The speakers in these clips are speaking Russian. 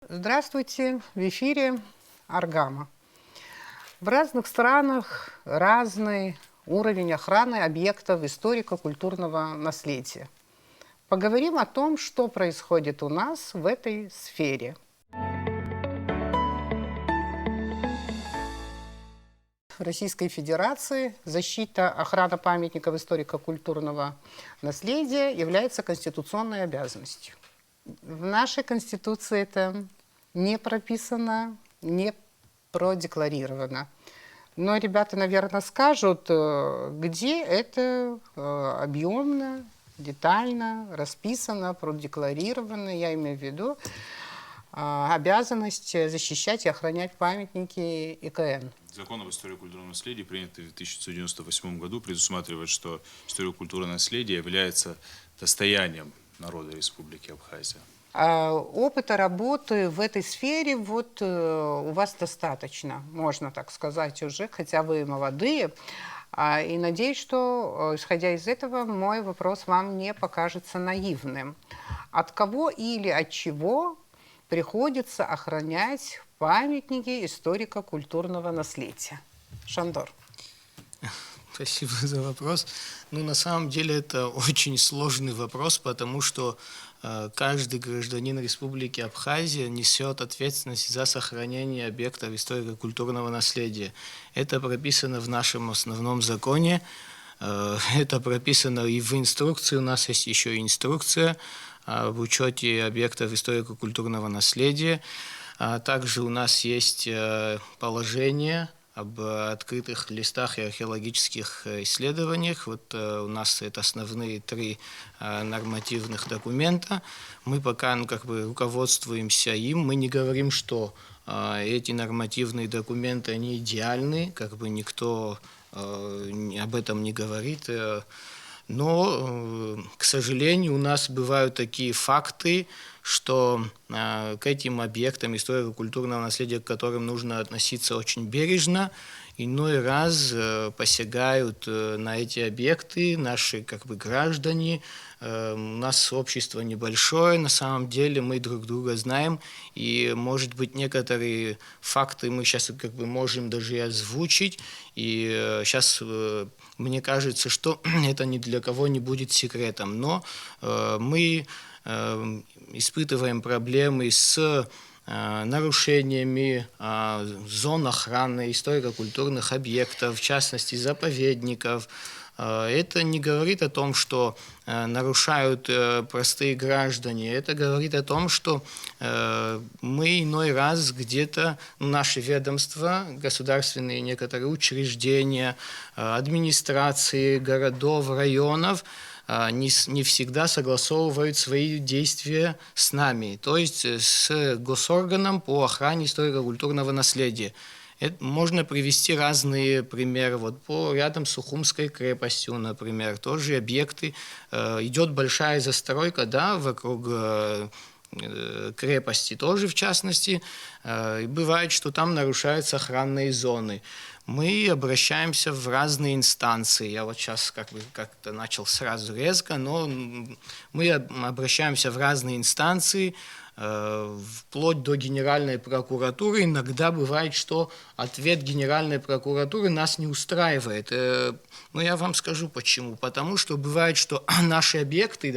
Здравствуйте, в эфире Аргама. В разных странах разный уровень охраны объектов историко-культурного наследия. Поговорим о том, что происходит у нас в этой сфере. В Российской Федерации защита, охрана памятников историко-культурного наследия является конституционной обязанностью. В нашей Конституции это не прописано, не продекларировано. Но ребята, наверное, скажут, где это объемно, детально расписано, продекларировано. Я имею в виду обязанность защищать и охранять памятники ИКН. Закон об историко-культурном наследии, принятый в 1998 году, предусматривает, что историко-культурное наследие является достоянием народа Республики Абхазия. Опыта работы в этой сфере вот у вас достаточно, можно так сказать уже, хотя вы молодые. И надеюсь, что, исходя из этого, мой вопрос вам не покажется наивным. От кого или от чего приходится охранять памятники историко-культурного наследия? Шандор. Спасибо за вопрос. Ну, на самом деле это очень сложный вопрос, потому что каждый гражданин Республики Абхазия несет ответственность за сохранение объектов историко-культурного наследия. Это прописано в нашем основном законе, это прописано и в инструкции, у нас есть еще и инструкция об учете объектов историко-культурного наследия. Также у нас есть положение об открытых листах и археологических исследованиях. Вот у нас это основные три нормативных документа. Мы пока руководствуемся им. Мы не говорим, что эти нормативные документы, они идеальны, никто об этом не говорит. Но, к сожалению, у нас бывают такие факты, что к этим объектам историко-культурного наследия, к которым нужно относиться очень бережно, иной раз посягают на эти объекты наши граждане. У нас общество небольшое, на самом деле мы друг друга знаем, и, может быть, некоторые факты мы сейчас можем даже и озвучить, и сейчас мне кажется, что это ни для кого не будет секретом, но мы испытываем проблемы с нарушениями зон охраны историко-культурных объектов, в частности заповедников. Это не говорит о том, что нарушают простые граждане. Это говорит о том, что мы иной раз где-то, наши ведомства, государственные некоторые учреждения, администрации городов, районов, не всегда согласовывают свои действия с нами, то есть с госорганом по охране историко-культурного наследия. Это можно привести разные примеры. Вот рядом с Сухумской крепостью, например, тоже объекты. Идет большая застройка, вокруг крепости тоже, в частности. И бывает, что там нарушаются охранные зоны. Мы обращаемся в разные инстанции. Я вот сейчас как-то начал сразу резко, но мы обращаемся в разные инстанции, вплоть до Генеральной прокуратуры. Иногда бывает, что ответ Генеральной прокуратуры нас не устраивает. Но я вам скажу почему. Потому что бывает, что наши объекты,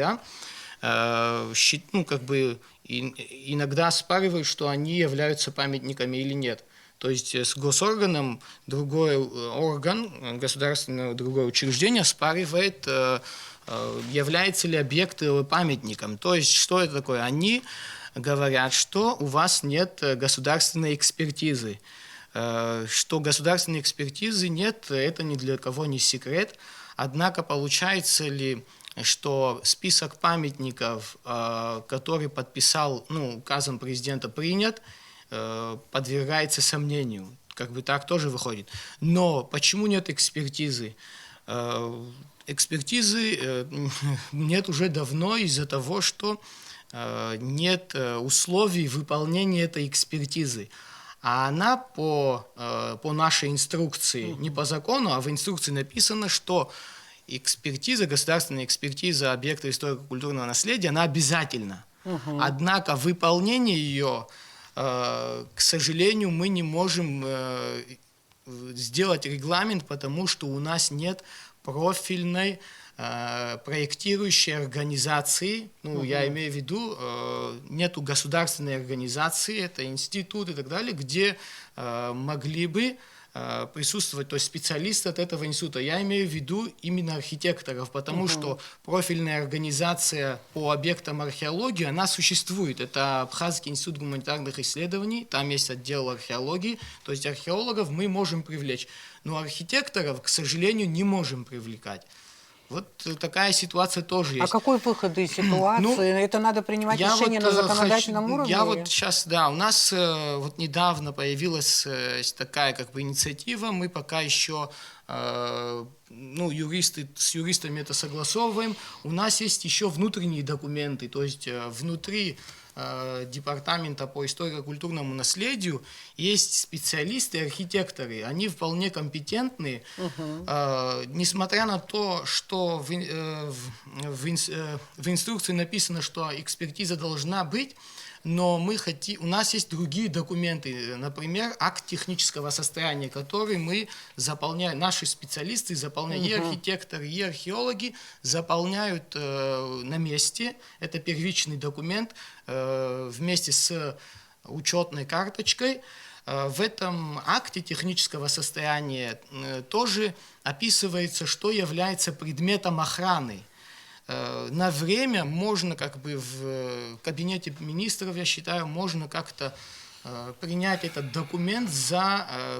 иногда оспаривают, что они являются памятниками или нет. То есть с госорганом другой орган, государственное другое учреждение оспаривает, является ли объект памятником. То есть что это такое? Они говорят, что у вас нет государственной экспертизы. Что государственной экспертизы нет, это ни для кого не секрет. Однако получается ли, что список памятников, который подписал, указом президента принят, подвергается сомнению. Так тоже выходит. Но почему нет экспертизы? Экспертизы нет уже давно из-за того, что нет условий выполнения этой экспертизы. А она по нашей инструкции, не по закону, а в инструкции написано, что экспертиза, государственная экспертиза объекта историко-культурного наследия, она обязательна. Однако выполнение ее к сожалению, мы не можем сделать регламент, потому что у нас нет профильной проектирующей организации, ну, я имею в виду, нету государственной организации, это институт и так далее, где могли бы присутствовать, то есть специалисты от этого института. Я имею в виду именно архитекторов, потому что профильная организация по объектам археологии, она существует. Это Абхазский институт гуманитарных исследований, там есть отдел археологии, то есть археологов мы можем привлечь, но архитекторов, к сожалению, не можем привлекать. Вот такая ситуация тоже есть. А какой выход из ситуации? Это надо принимать решение на законодательном уровне? Я вот сейчас, да, у нас вот недавно появилась такая как бы инициатива, мы пока еще, ну, с юристами это согласовываем. У нас есть еще внутренние документы, то есть внутри департамента по историко-культурному наследию есть специалисты, архитекторы, они вполне компетентны, несмотря на то, что в инструкции написано, что экспертиза должна быть, но у нас есть другие документы, например, акт технического состояния, который мы заполняем, наши специалисты заполняют, и архитекторы, и археологи заполняют на месте, это первичный документ вместе с учетной карточкой. В этом акте технического состояния тоже описывается, что является предметом охраны. На время можно как бы в кабинете министров, я считаю, можно как-то принять этот документ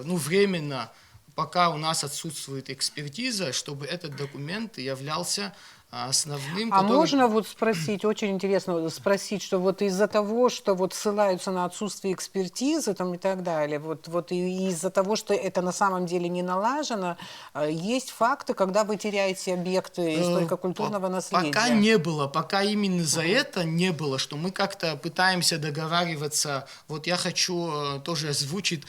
ну, временно, пока у нас отсутствует экспертиза, чтобы этот документ являлся основным. А можно вот спросить, очень интересно спросить, что вот из-за того, что вот ссылаются на отсутствие экспертизы там и так далее, вот и из-за того, что это на самом деле не налажено, есть факты, когда вы теряете объекты историко-культурного наследия? Пока не было, пока именно за это не было, что мы как-то пытаемся договариваться. Вот я хочу тоже озвучить,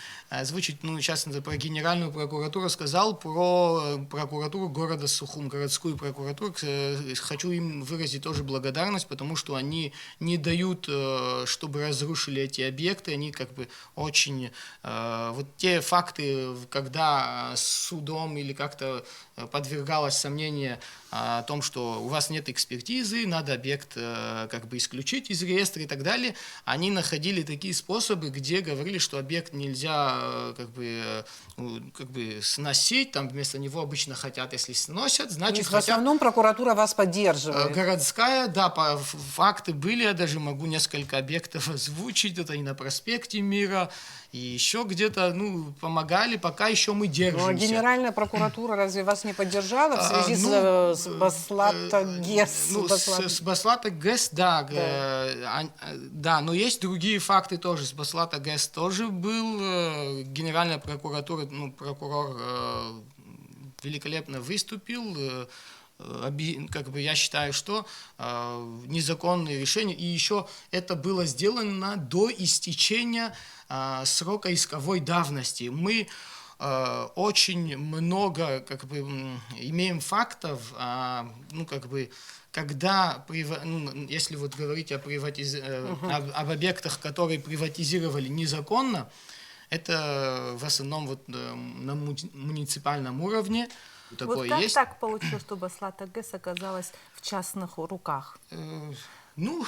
ну, сейчас про Генеральную прокуратуру сказал, про прокуратуру города Сухум, городскую прокуратуру. Хочу им выразить тоже благодарность, потому что они не дают, чтобы разрушили эти объекты, они как бы очень... Вот те факты, когда судом или как-то подвергалось сомнение о том, что у вас нет экспертизы, надо объект как бы исключить из реестра и так далее, они находили такие способы, где говорили, что объект нельзя как бы сносить, там вместо него обычно хотят, если сносят, значит в основном прокуратура вас поддерживает. Городская, да, факты были, я даже могу несколько объектов озвучить, это и на проспекте Мира, и еще где-то, ну, помогали, пока еще мы держимся. Но Генеральная прокуратура разве вас не поддержала в связи с Баслата-ГЭС? Ну, с Баслата-ГЭС, да, да, но есть другие факты тоже. С Баслата-ГЭС тоже был, Генеральная прокуратура, ну, прокурор великолепно выступил, как бы я считаю, что незаконные решения, и еще это было сделано до истечения срока исковой давности. Мы очень много как бы имеем фактов, ну, как бы, когда, если вот говорить об объектах, которые приватизировали незаконно, это в основном вот на муниципальном уровне. Вот как есть? Так получилось, что Баслата-ГЭС оказалась в частных руках? Ну,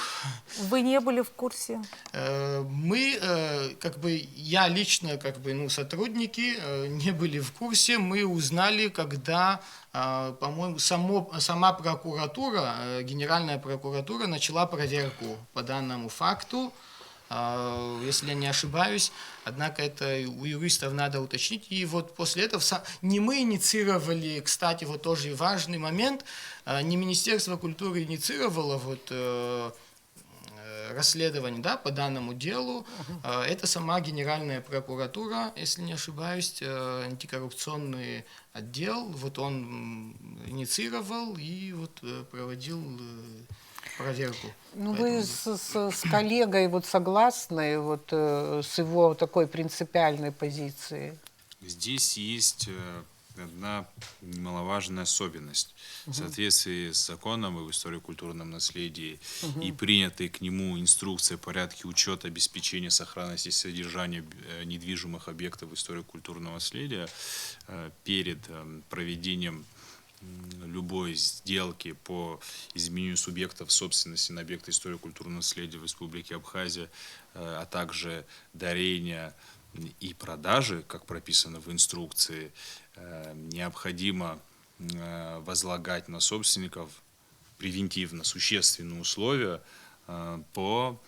вы не были в курсе? Мы, как бы, я лично, как бы, ну, сотрудники не были в курсе. Мы узнали, когда, по-моему, сама прокуратура, Генеральная прокуратура начала проверку по данному факту, если я не ошибаюсь. Однако это у юристов надо уточнить. И вот после этого не мы инициировали, кстати, вот тоже важный момент, не Министерство культуры инициировало вот расследование, да, по данному делу. Это сама Генеральная прокуратура, если не ошибаюсь, антикоррупционный отдел. Вот он инициировал и вот проводил проверку. Ну, вы с коллегой вот согласны вот, с его такой принципиальной позицией? Здесь есть одна немаловажная особенность. В соответствии с законом об историко-культурном наследии и принятой к нему инструкции о порядке учета, обеспечения сохранности и содержания недвижимых объектов историко-культурного наследия перед проведением любой сделки по изменению субъектов собственности на объекты историко-культурного наследия в Республике Абхазия, а также дарения и продажи, как прописано в инструкции, необходимо возлагать на собственников превентивно существенные условия по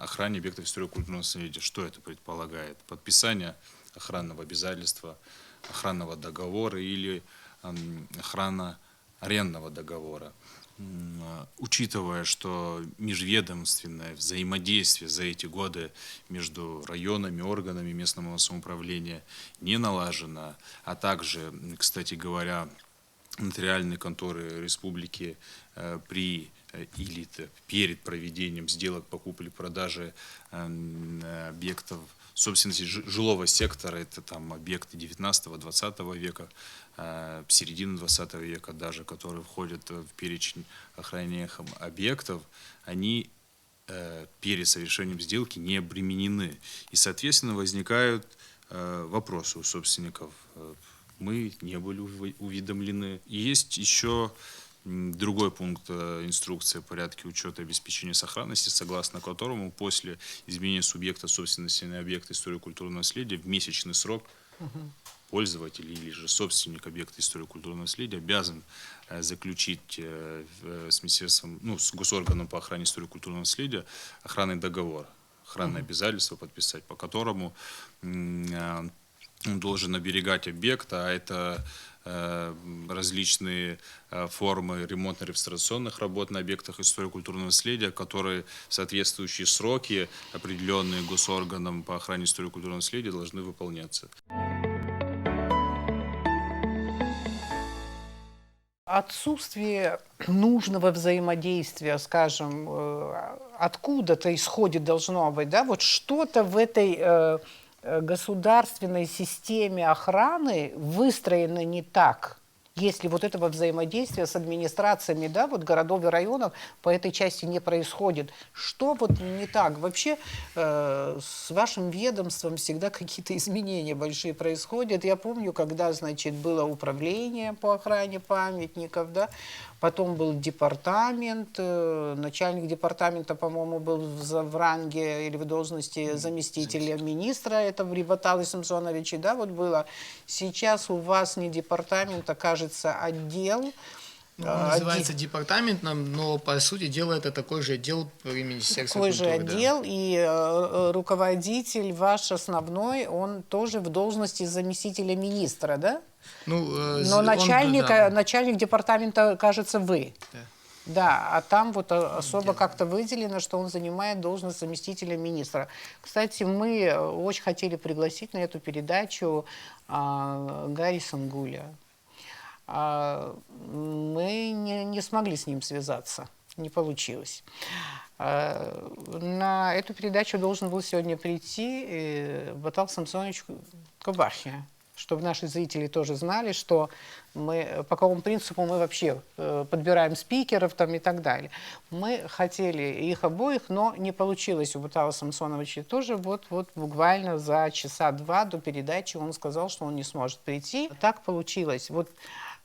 охране объектов историко-культурного наследия. Что это предполагает? Подписание охранного обязательства, охранного договора или охрана арендного договора. Учитывая, что межведомственное взаимодействие за эти годы между районами, органами местного самоуправления не налажено, а также, кстати говоря, нотариальные конторы республики при или перед проведением сделок покупки-продажи объектов собственности жилого сектора, это там объекты 19-20 века, середины 20 века даже, которые входят в перечень охраняемых объектов, они перед совершением сделки не обременены. И, соответственно, возникают вопросы у собственников. Мы не были уведомлены. И есть еще другой пункт инструкции о порядке учета и обеспечения сохранности, согласно которому после изменения субъекта собственности на объект историко-культурного наследия в месячный срок пользователь или же собственник объекта историко-культурного наследия обязан заключить с министерством, с госорганом по охране историко-культурного наследия охранный договор, охранное обязательство подписать, по которому он должен оберегать объект, а это различные формы ремонтно-реставрационных работ на объектах историко-культурного наследия, которые в соответствующие сроки, определенные госорганом по охране историко-культурного наследия, должны выполняться. Отсутствие нужного взаимодействия, скажем, откуда-то исходит должно быть, да, вот что-то в этой государственной системе охраны выстроено не так, если вот этого взаимодействия с администрациями, да, вот городов и районов по этой части не происходит. Что вот не так? Вообще с вашим ведомством всегда какие-то изменения большие происходят. Я помню, когда, значит, было управление по охране памятников, да, потом был департамент, начальник департамента, по-моему, был в ранге или в должности заместителя министра, это в Рибаталы Самсоновиче, да, вот было. Сейчас у вас не департамент, а, кажется, отдел. Он называется департаментом, но по сути дела это такой же отдел при Министерстве культуры. Такой же отдел, да. И руководитель ваш основной, он тоже в должности заместителя министра, да? Но начальник департамента, кажется, вы. Да. Да, а там вот особо как-то выделено, что он занимает должность заместителя министра. Кстати, мы очень хотели пригласить на эту передачу Гарри Сангуля. Мы не смогли с ним связаться, не получилось. На эту передачу должен был сегодня прийти Батал Самсонович Кобахия, чтобы наши зрители тоже знали, что мы, по какому принципу мы вообще подбираем спикеров там, и так далее. Мы хотели их обоих, но не получилось у Батала Самсоновича тоже. Вот буквально за часа два до передачи он сказал, что он не сможет прийти. Так получилось. Вот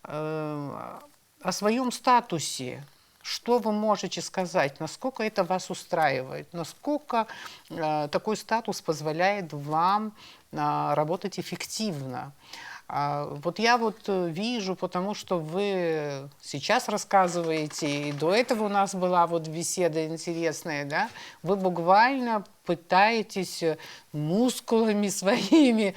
о своем статусе, что вы можете сказать, насколько это вас устраивает, насколько такой статус позволяет вам работать эффективно. Вот я вот вижу, потому что вы сейчас рассказываете, и до этого у нас была вот беседа интересная, да, вы буквально пытаетесь мускулами своими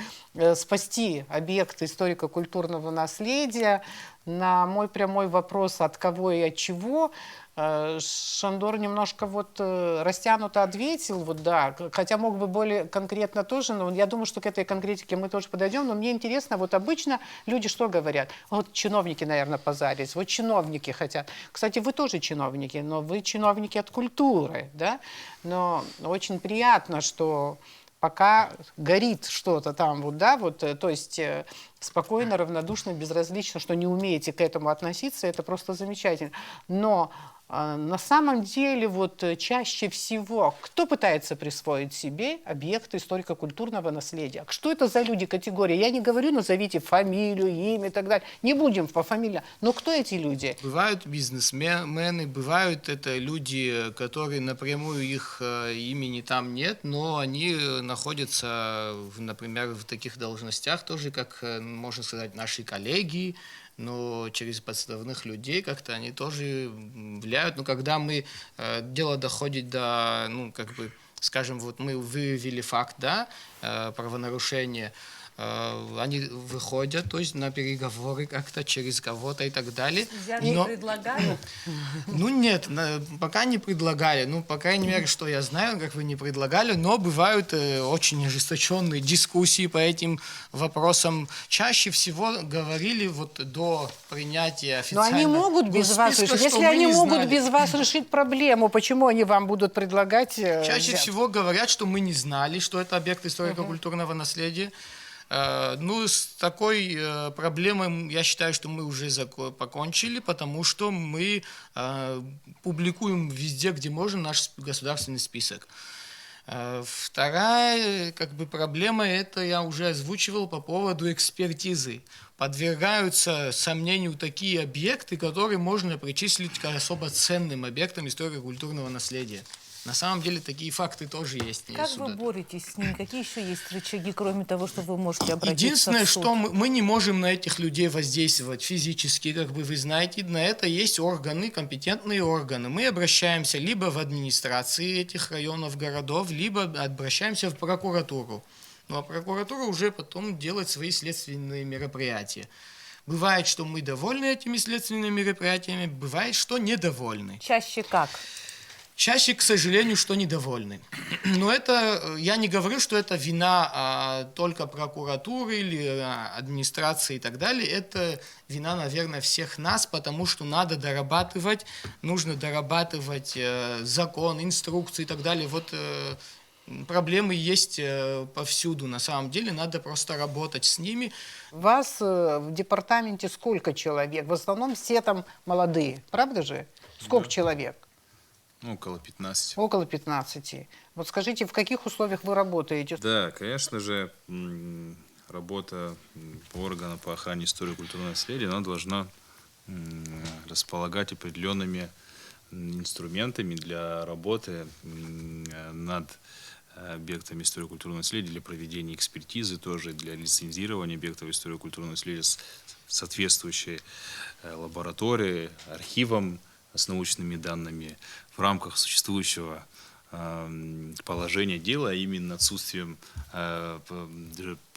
спасти объект историко-культурного наследия. На мой прямой вопрос, от кого и от чего, Шандор немножко вот растянуто ответил, вот да, хотя мог бы более конкретно тоже, но я думаю, что к этой конкретике мы тоже подойдем, но мне интересно, вот обычно люди что говорят? Вот чиновники, наверное, позарились, вот чиновники хотят. Кстати, вы тоже чиновники, но вы чиновники от культуры, да, но очень приятно, что пока горит что-то там, вот, да, вот, то есть спокойно, равнодушно, безразлично, что не умеете к этому относиться, это просто замечательно. Но на самом деле вот чаще всего кто пытается присвоить себе объекты историко-культурного наследия? Что это за люди, категории? Я не говорю, назовите фамилию, имя и так далее. Не будем по фамилии. Но кто эти люди? Бывают бизнесмены, бывают это люди, которые напрямую их имени там нет, но они находятся, например, в таких должностях тоже, как, можно сказать, наши коллеги, но через подставных людей как-то они тоже влияют. Но когда дело доходит до, ну, как бы, скажем, вот мы выявили факт, да, правонарушения, они выходят, то есть на переговоры как-то через кого-то и так далее. Не предлагали? Ну нет, пока не предлагали. Ну, по крайней мере, что я знаю, как вы не предлагали, но бывают очень ожесточенные дискуссии по этим вопросам. Чаще всего говорили вот до принятия Но официального они могут без вас решить. Если они могут без вас решить проблему, почему они вам будут предлагать? Чаще всего говорят, что мы не знали, что это объект историко-культурного наследия. Ну, с такой проблемой, я считаю, что мы уже покончили, потому что мы публикуем везде, где можем, наш государственный список. Вторая проблема, это я уже озвучивал по поводу экспертизы. Подвергаются сомнению такие объекты, которые можно причислить к особо ценным объектам историко-культурного наследия. На самом деле такие факты тоже есть. Как вы боретесь с ними? Какие еще есть рычаги, кроме того, что вы можете обратиться Единственное, в суд? что мы не можем на этих людей воздействовать физически, как бы вы знаете, на это есть органы, компетентные органы. Мы обращаемся либо в администрации этих районов, городов, либо обращаемся в прокуратуру. Ну а прокуратура уже потом делает свои следственные мероприятия. Бывает, что мы довольны этими следственными мероприятиями, бывает, что недовольны. Чаще как? Чаще, к сожалению, что недовольны. Но это, я не говорю, что это вина только прокуратуры или администрации и так далее. Это вина, наверное, всех нас, потому что надо дорабатывать, нужно дорабатывать закон, инструкции и так далее. Вот проблемы есть повсюду, на самом деле, надо просто работать с ними. Вас в департаменте сколько человек? В основном все там молодые, правда же? Сколько человек? Ну, около 15. Около 15. Вот скажите, в каких условиях вы работаете? Да, конечно же, работа органа по охране истории и культурного наследия, она должна располагать определенными инструментами для работы над объектами истории и культурного наследия, для проведения экспертизы тоже, для лицензирования объектов истории и культурного наследия с соответствующей лабораторией, архивом с научными данными в рамках существующего положения дела, а именно отсутствием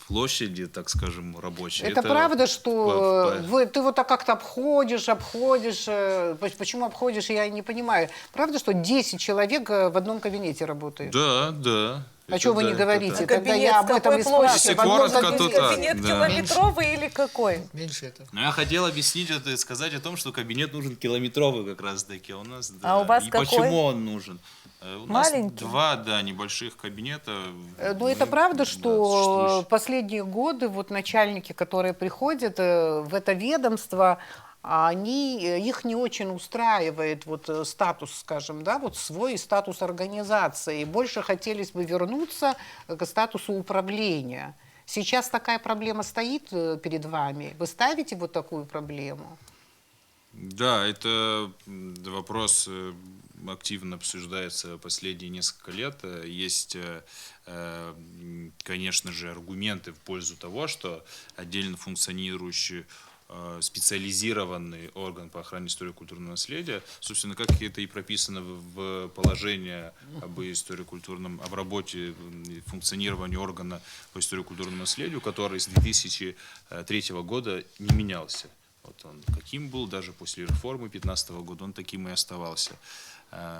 площади, так скажем, рабочей. Это правда, что ты вот так как-то обходишь, почему обходишь, я не понимаю. Правда, что 10 человек в одном кабинете работают? Да, да. А что вы не говорите? А Тогда кабинет я об этом и какой Если спрашиваю. коротко, то так. Кабинет Да. километровый или какой? Меньше этого. Но я хотел объяснить это и сказать о том, что кабинет нужен километровый как раз таки. У нас, да. А у вас и какой? почему он нужен? У нас Маленький? 2, да, небольших кабинета. Но это правда, Да, что существующие. последние годы вот начальники, которые приходят в это ведомство, их не очень устраивает вот статус, скажем, да, вот свой статус организации. Больше хотелось бы вернуться к статусу управления. Сейчас такая проблема стоит перед вами. Вы ставите вот такую проблему? Да, это вопрос активно обсуждается последние несколько лет. Есть, конечно же, аргументы в пользу того, что отдельно функционирующий специализированный орган по охране истории и культурного наследия, собственно, как это и прописано в положении об истории культурном, об работе и функционировании органа по истории и культурному наследию, который с 2003 года не менялся. Вот он каким был, даже после реформы 2015 года, он таким и оставался.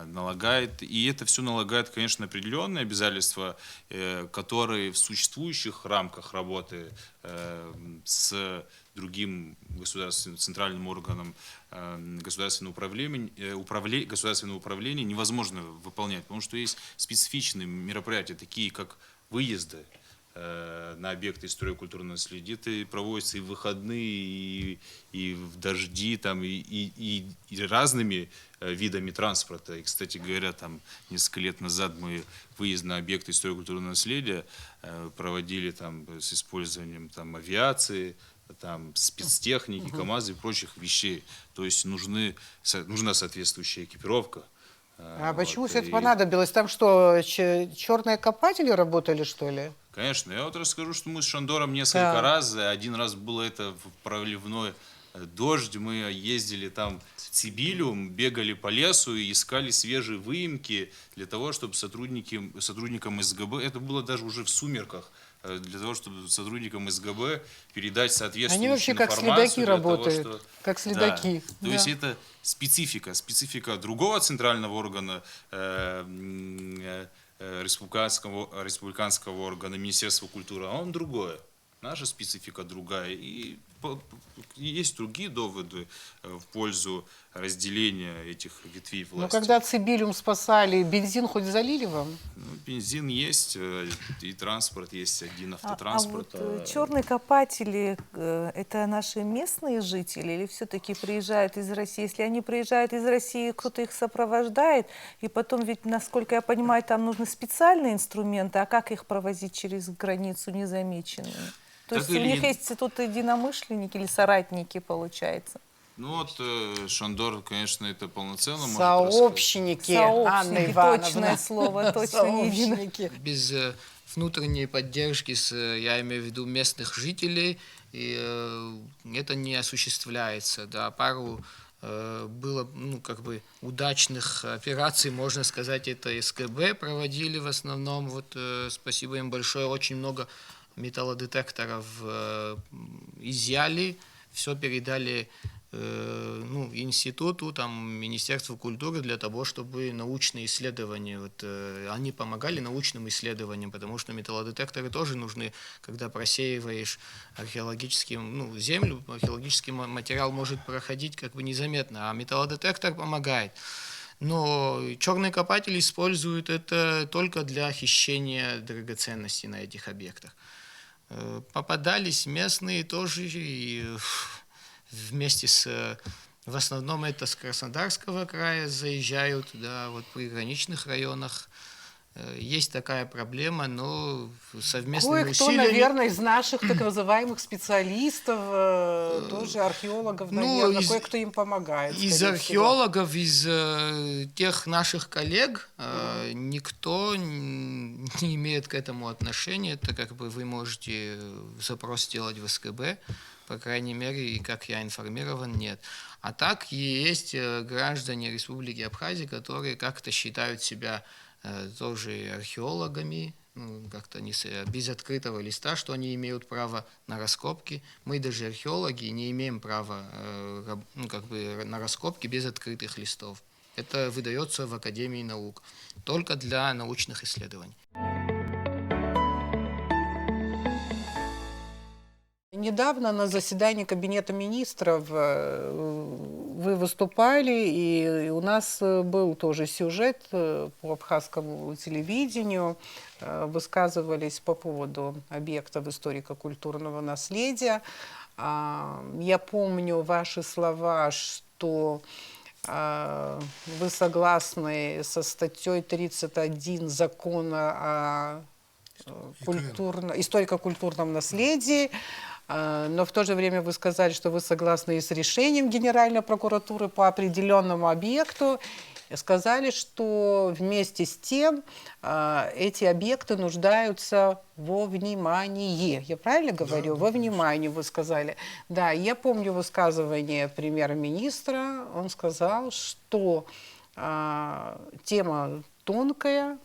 Налагает, и это все налагает, конечно, определенные обязательства, которые в существующих рамках работы с другим государственным центральным органом государственного управления невозможно выполнять, потому что есть специфичные мероприятия, такие как выезды на объекты историко-культурного наследия. Это проводится и в выходные, и в дожди, там, и разными видами транспорта. И, кстати говоря, там несколько лет назад мы выезд на объекты историко-культурного наследия проводили там, с использованием там, авиации, там, спецтехники, КАМАЗа и прочих вещей. То есть нужна соответствующая экипировка. А почему Вот, все это и, понадобилось? Там что, черные копатели работали, что ли? Конечно, я вот расскажу, что мы с Шандором несколько Да. раз, один раз было это в проливной дождь, мы ездили там в Цибилю, бегали по лесу и искали свежие выемки для того, чтобы сотрудникам СГБ, это было даже уже в сумерках, для того, чтобы сотрудникам СГБ передать соответствующую Они вообще как информацию. следаки для того, работают, что- как следаки. Да. То есть это специфика другого центрального органа, республиканского органа Министерства культуры, а он другое. Наша специфика другая. И есть другие доводы в пользу разделения этих ветвей власти. Но когда Цибилиум спасали, бензин хоть залили вам? Ну, бензин есть, и транспорт есть, один автотранспорт. Черные копатели это наши местные жители или все-таки приезжают из России? Если они приезжают из России, кто-то их сопровождает, и потом ведь, насколько я понимаю, там нужны специальные инструменты, а как их провозить через границу незамеченными? То Так есть у или них ин- есть тут единомышленники или соратники, получается? Ну вот Шандор, конечно, это полноценно может Сообщники, Анна Сообщники, Ивановна. точное слово, точно не едино. Сообщники. Без внутренней поддержки, я имею в виду местных жителей, и, это не осуществляется. Да. Пару было как бы удачных операций, можно сказать, это СКБ проводили в основном. Вот, спасибо им большое, очень много металлодетекторов изъяли, все передали институту, там, Министерству культуры для того, чтобы научные исследования, они помогали научным исследованиям, потому что металлодетекторы тоже нужны, когда просеиваешь землю, археологический материал может проходить как бы незаметно, а металлодетектор помогает. Но черные копатели используют это только для хищения драгоценностей на этих объектах. Попадались местные тоже, и вместе в основном это с Краснодарского края заезжают, да, вот в приграничных районах есть такая проблема, но совместными Кое-кто, усилиями... наверное, из наших так называемых специалистов, тоже археологов, наверное, кое-кто им помогает. Из скорее всего. археологов, из тех наших коллег никто не имеет к этому отношения. Это как бы вы можете запрос сделать в СКБ, по крайней мере, и как я информирован, нет. А так есть граждане Республики Абхазия, которые как-то считают себя тоже археологами, как-то без открытого листа, что они имеют право на раскопки. Мы даже археологи не имеем права на раскопки без открытых листов. Это выдается в Академии наук только для научных исследований. Недавно на заседании Кабинета министров вы выступали, и у нас был тоже сюжет по абхазскому телевидению. Высказывались по поводу объектов историко-культурного наследия. Я помню ваши слова, что вы согласны со статьей 31 закона о историко-культурном наследии, но в то же время вы сказали, что вы согласны и с решением Генеральной прокуратуры по определенному объекту. Сказали, что вместе с тем эти объекты нуждаются во внимании. Я правильно говорю? Да, во внимании вы сказали. Да, я помню высказывание премьер-министра. Он сказал, что тема тонкая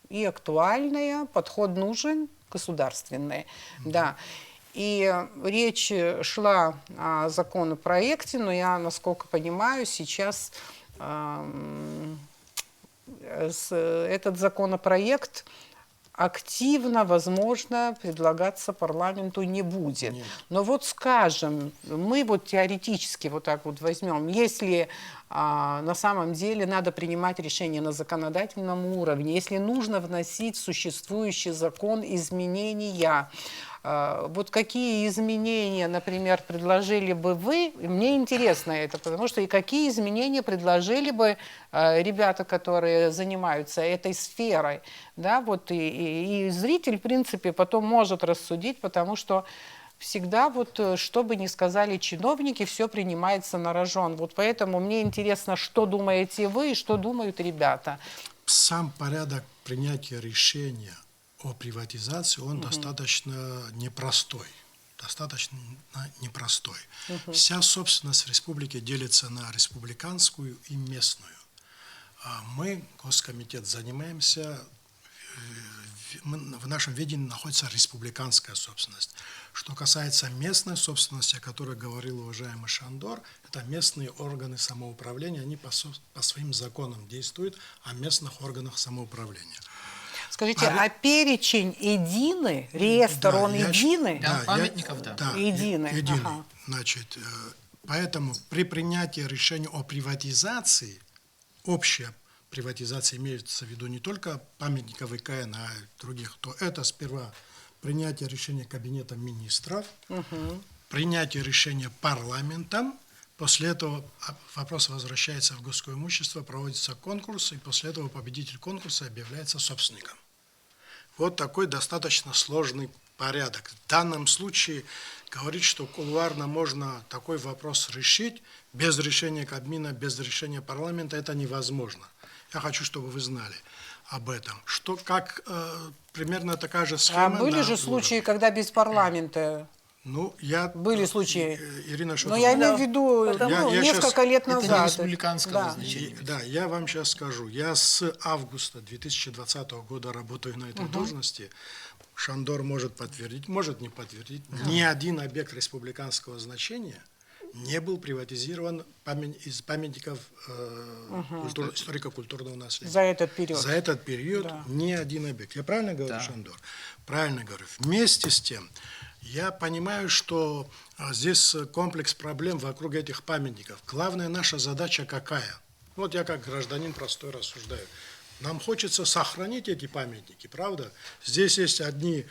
и актуальная, подход нужен, государственный. Да. И речь шла о законопроекте, но я, насколько понимаю, сейчас этот законопроект активно, возможно, предлагаться парламенту не будет. Но вот скажем, мы вот теоретически вот так вот возьмем, если на самом деле надо принимать решения на законодательном уровне, если нужно вносить в существующий закон изменения, вот какие изменения, например, предложили бы вы? Мне интересно это, потому что и какие изменения предложили бы ребята, которые занимаются этой сферой, да, вот и зритель, в принципе, потом может рассудить, потому что всегда вот, что бы ни сказали чиновники, все принимается на рожон. Вот поэтому мне интересно, что думаете вы и что думают ребята. Сам порядок принятия решения о приватизации, он достаточно непростой. Достаточно непростой. Вся собственность в республике делится на республиканскую и местную. Мы, Госкомитет, занимаемся, в нашем ведении находится республиканская собственность. Что касается местной собственности, о которой говорил уважаемый Шандор, это местные органы самоуправления, они по своим законам действуют о местных органах самоуправления. Скажите, а перечень единый, реестр, Да, он единый? Да, памятников, да. Да, Единый, единый. ага. Значит, поэтому при принятии решения о приватизации, общая приватизация имеется в виду не только памятников ИКН, а и других, то это сперва принятие решения Кабинетом министров, принятие решения парламентом, после этого вопрос возвращается в госское имущество, проводится конкурс, и после этого победитель конкурса объявляется собственником. Вот такой достаточно сложный порядок. В данном случае говорить, что кулуарно можно такой вопрос решить без решения Кабмина, без решения парламента, это невозможно. Я хочу, чтобы вы знали об этом. Что, как примерно такая же схема. А были же случаи, когда без парламента? Ну, Были случаи. Ирина Но Шотовна, я имею в виду Я несколько щас- лет Это не назад. республиканского Да. значения. Да, я вам сейчас скажу. Я с августа 2020 года работаю на этой должности. Шандор может подтвердить, может не подтвердить. Ни один объект республиканского значения не был приватизирован из памятников историко-культурного наследия. За этот период. За этот период Да. ни один объект. Я правильно говорю, Да. Шандор? Правильно говорю. Вместе с тем, я понимаю, что здесь комплекс проблем вокруг этих памятников. Главная наша задача какая? Вот я как гражданин простой рассуждаю. Нам хочется сохранить эти памятники, правда? Здесь есть одни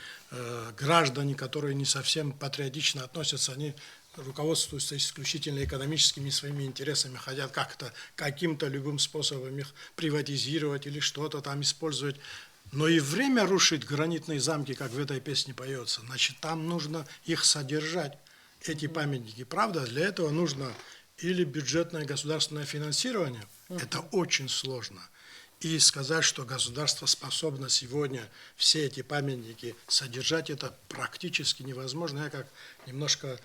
граждане, которые не совсем патриотично относятся, они руководствуются исключительно экономическими своими интересами, хотят как-то, каким-то любым способом их приватизировать или что-то там использовать. Но и время рушить гранитные замки, как в этой песне поется, значит, там нужно их содержать, эти памятники. Правда, для этого нужно или бюджетное государственное финансирование, это очень сложно. И сказать, что государство способно сегодня все эти памятники содержать, это практически невозможно. Я как немножко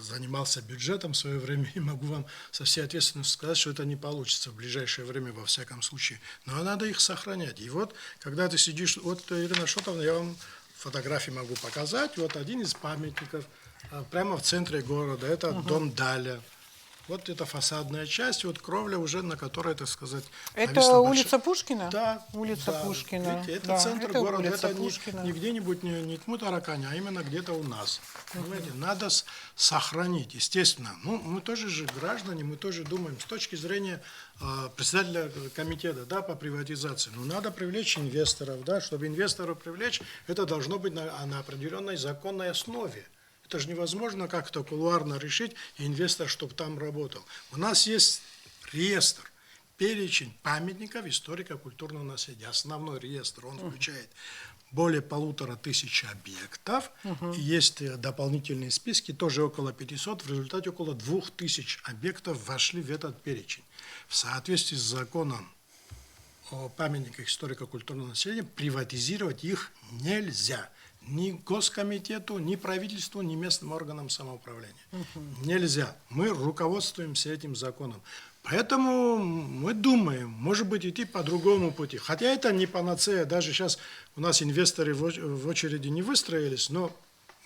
занимался бюджетом в свое время, и могу вам со всей ответственностью сказать, что это не получится в ближайшее время во всяком случае. Но надо их сохранять. И вот, когда ты сидишь, вот, Ирина Шотовна, я вам фотографии могу показать, вот один из памятников прямо в центре города, это дом Даля. Вот это фасадная часть, вот кровля уже, на которой, так сказать, Это нависла улица Пушкина? Да. Улица да. Пушкина. Видите, это Да, центр это города, улица это Пушкина. не где-нибудь, не Тмутаракане, а именно где-то у нас. Понимаете, надо сохранить, естественно. Ну, мы тоже же граждане, мы тоже думаем с точки зрения председателя комитета, да, по приватизации. Ну, надо привлечь инвесторов, да, чтобы инвесторов привлечь, это должно быть на определенной законной основе. Это же невозможно как-то кулуарно решить, и инвестор, чтобы там работал. У нас есть реестр, перечень памятников историко-культурного наследия. Основной реестр, он включает более 1500 объектов. И есть дополнительные списки, тоже около 500. В результате около 2000 объектов вошли в этот перечень. В соответствии с законом о памятниках историко-культурного наследия приватизировать их нельзя. Ни Госкомитету, ни правительству, ни местным органам самоуправления. Нельзя. Мы руководствуемся этим законом. Поэтому мы думаем, может быть, идти по другому пути. Хотя это не панацея. Даже сейчас у нас инвесторы в очереди не выстроились, но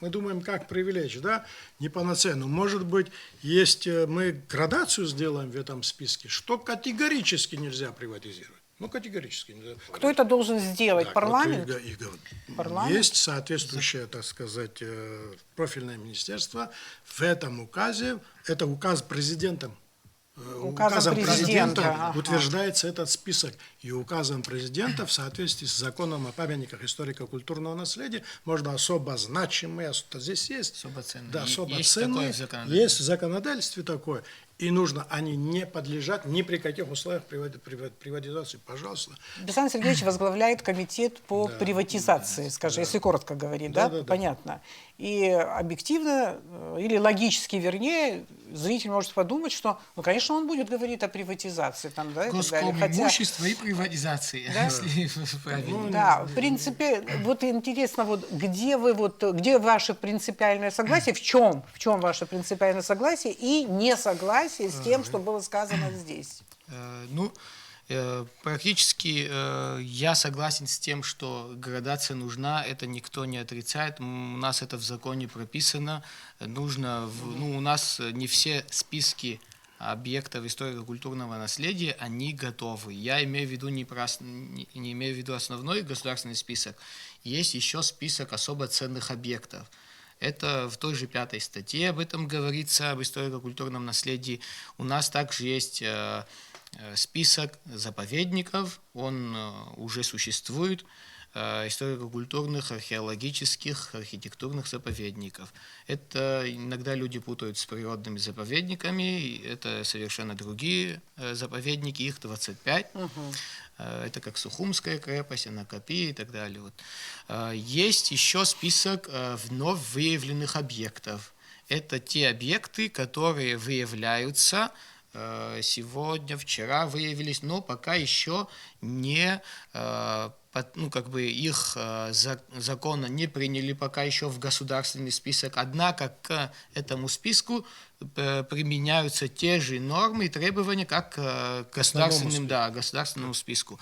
мы думаем, как привлечь, да? Не панацея. Но, может быть, мы градацию сделаем в этом списке, что категорически нельзя приватизировать. Ну, категорически. Кто это должен сделать? Да, Парламент? вот и говорю. Парламент? Есть соответствующее, так сказать, профильное министерство. В этом указе, это указ президентом, Указом президента, ага. утверждается этот список. И указом президента в соответствии с законом о памятниках историко-культурного наследия можно особо значимые, здесь есть, Особо ценные. да, особо Есть ценные, такое в законодательстве. есть в законодательстве такое. И нужно, они не подлежат ни при каких условиях приватизации. Пожалуйста. Александр Сергеевич возглавляет комитет по приватизации, скажем, если коротко говорить, да? Да. Понятно. И объективно, или логически, вернее, зритель может подумать, что, ну, конечно, он будет говорить о приватизации. Там, да, и так далее. Госком Хотя, имущества и приватизации, Да? если правильно. да, в принципе, вот интересно, вот где ваше принципиальное согласие, в чем ваше принципиальное согласие и несогласие с тем, что было сказано здесь? Практически я согласен с тем, что градация нужна, это никто не отрицает, у нас это в законе прописано, нужно, у нас не все списки объектов историко-культурного наследия, они готовы. Я имею в виду не имею в виду основной государственный список, есть еще список особо ценных объектов. Это в той же 5 статье об этом говорится, об историко-культурном наследии. У нас также есть список заповедников, он уже существует, историко-культурных, археологических, архитектурных заповедников. Это иногда люди путают с природными заповедниками, это совершенно другие заповедники, их 25. Это как Сухумская крепость, Анакапи и так далее. Есть еще список вновь выявленных объектов. Это те объекты, которые выявляются сегодня, вчера выявились, но пока еще не, их законно не приняли пока еще в государственный список. Однако к этому списку применяются те же нормы и требования, как к государственному списку.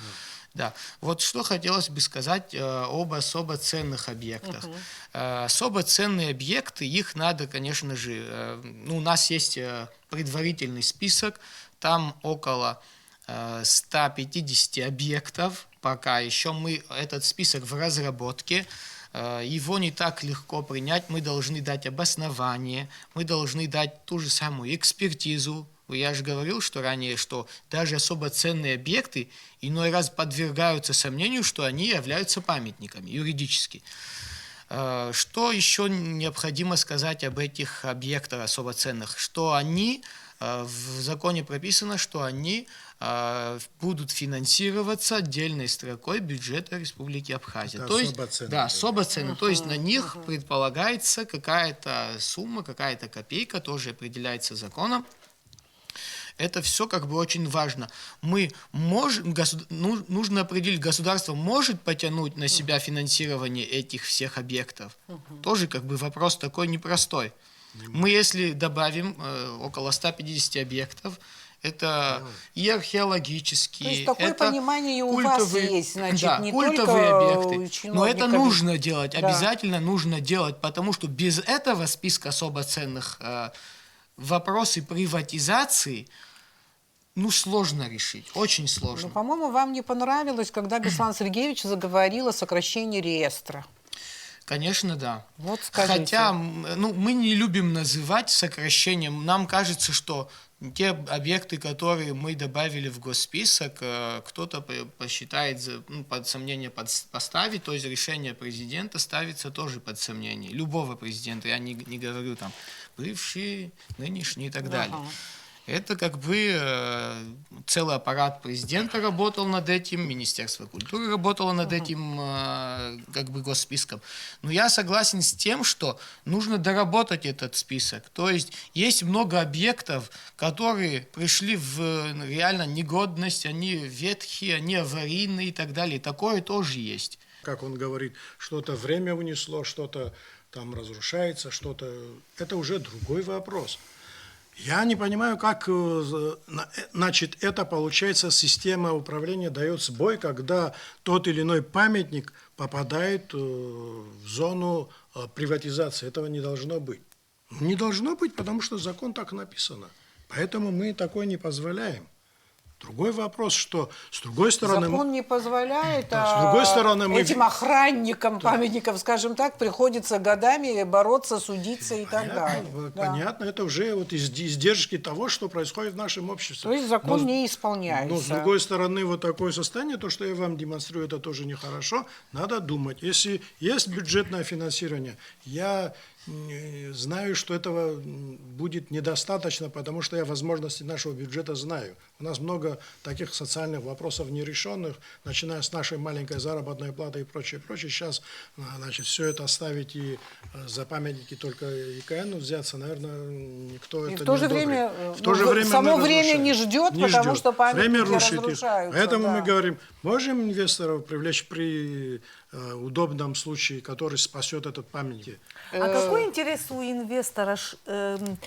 Да. Вот что хотелось бы сказать об особо ценных объектах. Особо ценные объекты, их надо, конечно же, у нас есть предварительный список, там около 150 объектов, пока еще этот список в разработке, его не так легко принять, мы должны дать обоснование, мы должны дать ту же самую экспертизу. Я же говорил, ранее, что даже особо ценные объекты иной раз подвергаются сомнению, что они являются памятниками юридически. Что еще необходимо сказать об этих объектах особо ценных? Что они, в законе прописано, что они будут финансироваться отдельной строкой бюджета Республики Абхазия. Это то есть, особо ценные. да, особо ценные. То есть на них предполагается какая-то сумма, какая-то копейка, тоже определяется законом. Это все очень важно. Нужно определить, государство может потянуть на себя финансирование этих всех объектов. Тоже вопрос такой непростой. Мы, если добавим около 150 объектов, это и археологические, То есть такое это понимание и у культовые, вас есть, значит, да, не культовые только объекты. Но это нужно делать, Да. обязательно нужно делать, потому что без этого списка особо ценных вопросы приватизации, сложно решить, очень сложно. По-моему, вам не понравилось, когда Беслан Сергеевич заговорил о сокращении реестра. Конечно, да. Вот скажите. Хотя мы не любим называть сокращением. Нам кажется, что те объекты, которые мы добавили в госсписок, кто-то посчитает, под сомнение поставить, то есть решение президента ставится тоже под сомнение. Любого президента, я не говорю там бывший, нынешний и так далее. Это целый аппарат президента работал над этим, Министерство культуры работало над этим госсписком. Но я согласен с тем, что нужно доработать этот список. То есть есть много объектов, которые пришли в реально негодность, они ветхие, они аварийные и так далее. Такое тоже есть. Как он говорит, что-то время унесло, что-то там разрушается, что-то... Это уже другой вопрос. Я не понимаю, как, значит, это получается, система управления дает сбой, когда тот или иной памятник попадает в зону приватизации. Этого не должно быть. Не должно быть, потому что закон так написано. Поэтому мы такое не позволяем. Другой вопрос, что с другой стороны... Закон не позволяет, Да, с другой стороны, мы- этим охранникам памятников, скажем так, приходится годами бороться, судиться и так далее. Да. Понятно, это уже вот издержки того, что происходит в нашем обществе. То есть закон Но- не исполняется. Но с другой стороны, вот такое состояние, то, что я вам демонстрирую, это тоже нехорошо. Надо думать. Если есть бюджетное финансирование, я знаю, что этого будет недостаточно, потому что я возможности нашего бюджета знаю. У нас много таких социальных вопросов нерешенных, начиная с нашей маленькой заработной платы и прочее, прочее. Сейчас, значит, все это оставить и за памятники только ИКН взяться, наверное, никто И это в то не же одобрит. время, В то же ну, время само мы время разрушаем. не ждет, Не потому ждет. что памятники Время рушите. разрушаются, Поэтому да. мы говорим, можем инвесторов привлечь при удобном случае, который спасет этот памятник. А какой интерес у инвестора? Как он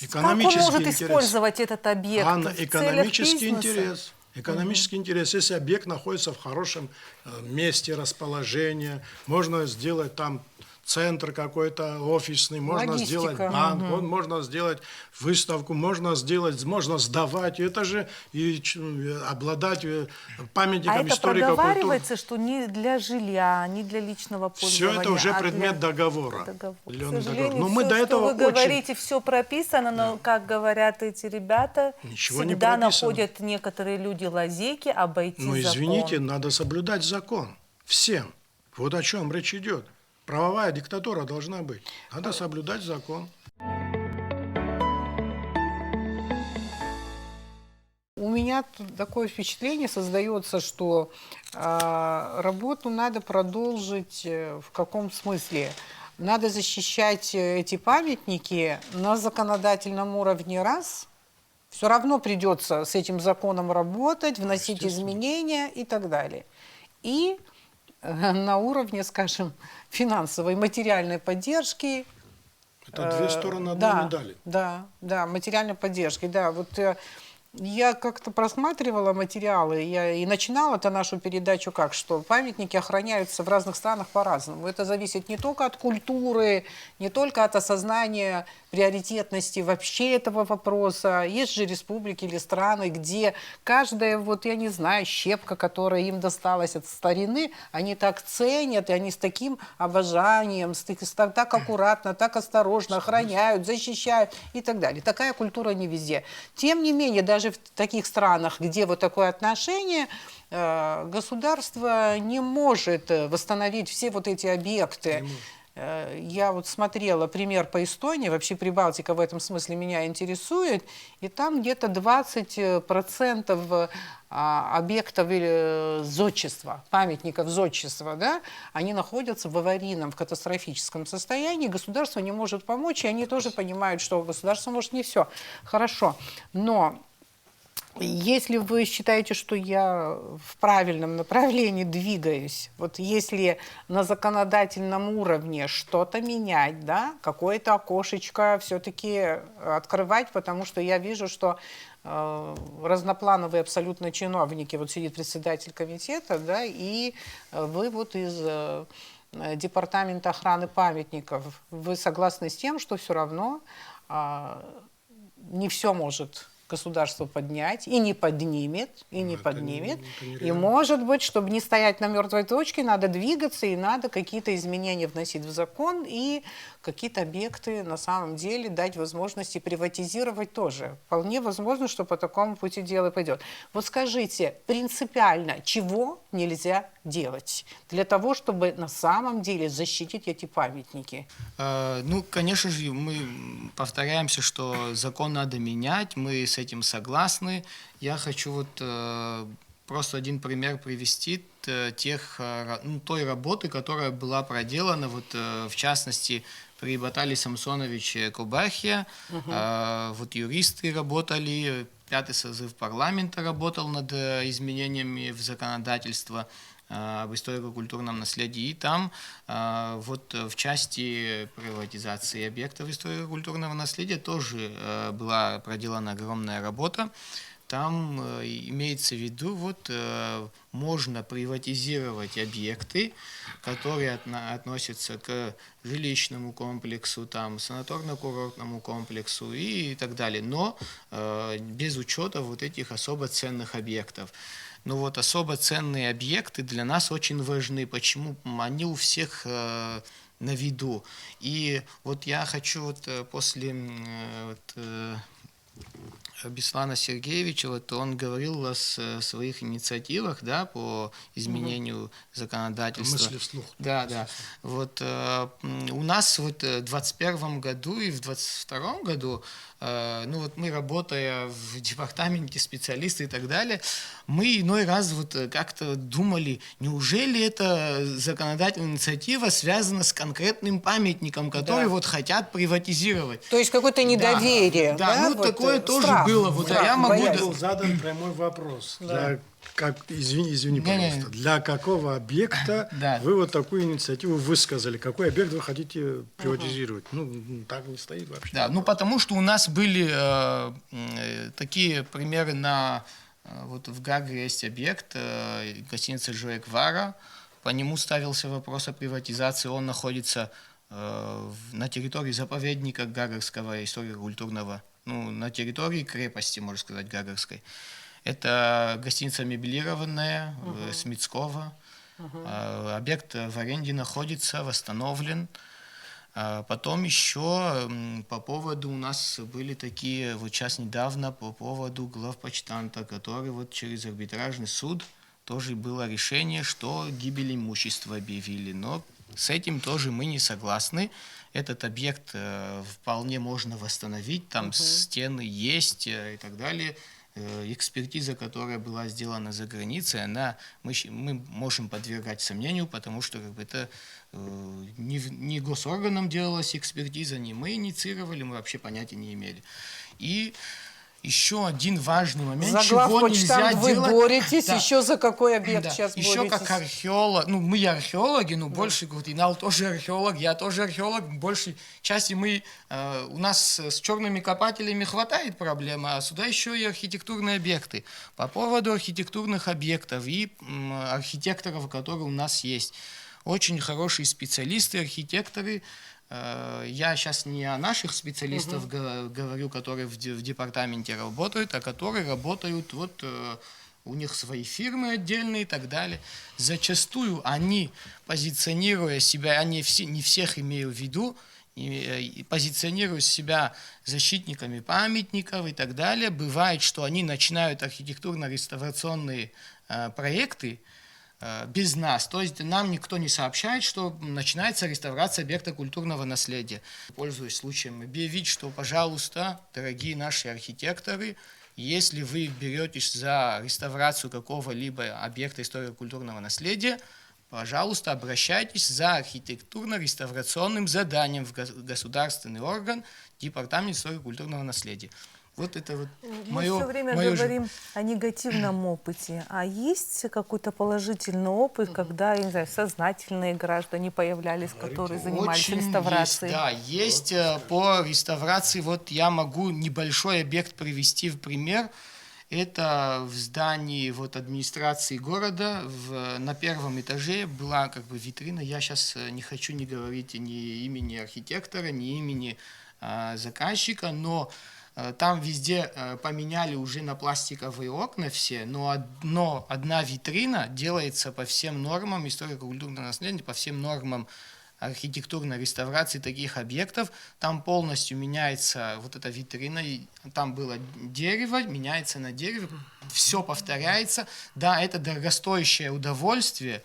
Экономический может интерес. использовать этот объект Анна, в целях экономический бизнеса? интерес. Экономический интерес. Если объект находится в хорошем месте расположения, можно сделать там центр какой-то офисный, можно Логистика. сделать банк, можно сделать выставку, можно сдавать. Это же и обладать памятником А это историка культуры. проговаривается, что не для жилья, не для личного Все пользования. это уже а предмет для договора. договора. К Определенный сожалению, договор. Но мы все, до этого что вы очень... говорите, все прописано, но, как говорят эти ребята, Ничего не всегда прописано. находят некоторые люди лазейки обойти Ну, закон. извините, надо соблюдать закон. Всем. Вот о чем речь идет. Правовая диктатура должна быть. Надо соблюдать закон. У меня тут такое впечатление создается, что работу надо продолжить в каком смысле? Надо защищать эти памятники на законодательном уровне раз. Все равно придется с этим законом работать, вносить изменения и так далее. И на уровне, скажем, финансовой, материальной поддержки. Это две стороны одной медали. Да, материальной поддержки, да. Вот я как-то просматривала материалы, я и начинала-то нашу передачу как, что памятники охраняются в разных странах по-разному. Это зависит не только от культуры, не только от осознания приоритетности вообще этого вопроса. Есть же республики или страны, где каждая, вот я не знаю, щепка, которая им досталась от старины, они так ценят, и они с таким обожанием, так аккуратно, так осторожно охраняют, защищают и так далее. Такая культура не везде. Тем не менее, даже в таких странах, где вот такое отношение, государство не может восстановить все вот эти объекты. Я вот смотрела пример по Эстонии, вообще Прибалтика в этом смысле меня интересует, и там где-то 20% объектов зодчества, памятников зодчества, да, они находятся в аварийном, в катастрофическом состоянии, государство не может помочь, и они тоже понимают, что государство может не все. Хорошо, но если вы считаете, что я в правильном направлении двигаюсь, вот если на законодательном уровне что-то менять, да, какое-то окошечко все-таки открывать, потому что я вижу, что разноплановые абсолютно чиновники, вот сидит председатель комитета, да, и вы вот из департамента охраны памятников, вы согласны с тем, что все равно не все может государство поднять, и не поднимет, и не поднимет. И может быть, чтобы не стоять на мертвой точке, надо двигаться, и надо какие-то изменения вносить в закон, и какие-то объекты на самом деле дать возможности приватизировать тоже. Вполне возможно, что по такому пути дело пойдет. Вот скажите, принципиально, чего нельзя делать для того, чтобы на самом деле защитить эти памятники? Ну, конечно же, мы повторяемся, что закон надо менять, мы с этим согласны. Я хочу вот просто один пример привести той работы, которая была проделана, вот, в частности, при Баталии Самсоновиче Кубахе. Вот юристы работали, 5-й созыв парламента работал над изменениями в законодательство об историко-культурном наследии. И там вот в части приватизации объектов историко-культурного наследия тоже была проделана огромная работа. там имеется в виду, вот можно приватизировать объекты, которые относятся к жилищному комплексу, там, санаторно-курортному комплексу и так далее, но без учета вот этих особо ценных объектов. Но вот особо ценные объекты для нас очень важны. Почему? Они у всех на виду. И вот я хочу вот после Беслана Сергеевича, вот он говорил о своих инициативах, да, по изменению законодательства. Мысли вслух. Да, да. Вот у нас вот в 2021 году и в 2022 году, ну вот мы, работая в департаменте, специалисты и так далее, мы иной раз вот как-то думали, неужели эта законодательная инициатива связана с конкретным памятником, который вот хотят приватизировать. То есть какое-то недоверие. Да, ну вот, такое тоже страх. было. Вот, Страх, я могу... боязнь. Был задан прямой вопрос. Извини, Не-не. пожалуйста. Для какого объекта Да. вы вот такую инициативу высказали? Какой объект вы хотите приватизировать? Ну, так не стоит вообще. Да, ну потому что у нас были такие примеры вот в Гагре есть объект, гостиница Жуэк Вара, по нему ставился вопрос о приватизации, он находится на территории заповедника Гагарского историко-культурного, ну, на территории крепости, можно сказать, Гагарской. Это гостиница мебелированная, Смитского. Объект в аренде находится, восстановлен. Потом еще по поводу, у нас были такие, вот сейчас недавно, по поводу главпочтамта, который вот через арбитражный суд тоже было решение, что гибель имущества объявили. Но с этим тоже мы не согласны. Этот объект вполне можно восстановить, там стены есть и так далее. Экспертиза, которая была сделана за границей, мы можем подвергать сомнению, потому что как бы, это не госорганом делалась экспертиза, не мы инициировали, мы вообще понятия не имели. И еще один важный момент, За чего нельзя главпочтамт вы делать. боретесь, Да. еще за какой объект Да. сейчас Еще боретесь? как археолог, ну мы археологи, но больше, вот Инал тоже археолог, я тоже археолог, большей части у нас с черными копателями хватает проблем, а сюда еще и архитектурные объекты. По поводу архитектурных объектов и архитекторов, которые у нас есть. Очень хорошие специалисты, архитекторы. Я сейчас не о наших специалистах говорю, которые в департаменте работают, а которые работают, вот у них свои фирмы отдельные и так далее. Зачастую они, позиционируя себя, они не всех имею в виду, и позиционируя себя защитниками памятников и так далее, бывает, что они начинают архитектурно-реставрационные проекты без нас. То есть нам никто не сообщает, что начинается реставрация объекта культурного наследия. Пользуясь случаем, объявить, что, пожалуйста, дорогие наши архитекторы, если вы беретесь за реставрацию какого-либо объекта историко-культурного наследия, пожалуйста, обращайтесь за архитектурно-реставрационным заданием в государственный орган Департамент историко-культурного наследия. Вот это вот Мы все время говорим о негативном опыте. А есть какой-то положительный опыт, когда, я не знаю, сознательные граждане появлялись, которые занимались очень реставрацией? Есть по реставрации. Вот я могу небольшой объект привести в пример. Это в здании вот, администрации города на первом этаже была как бы витрина. Я сейчас не хочу не говорить ни имени архитектора, ни имени заказчика, но там везде поменяли уже на пластиковые окна все, но одна витрина делается по всем нормам историко-культурного наследия, по всем нормам архитектурной реставрации таких объектов. Там полностью меняется вот эта витрина, там было дерево, меняется на дерево, все повторяется. Да, это дорогостоящее удовольствие,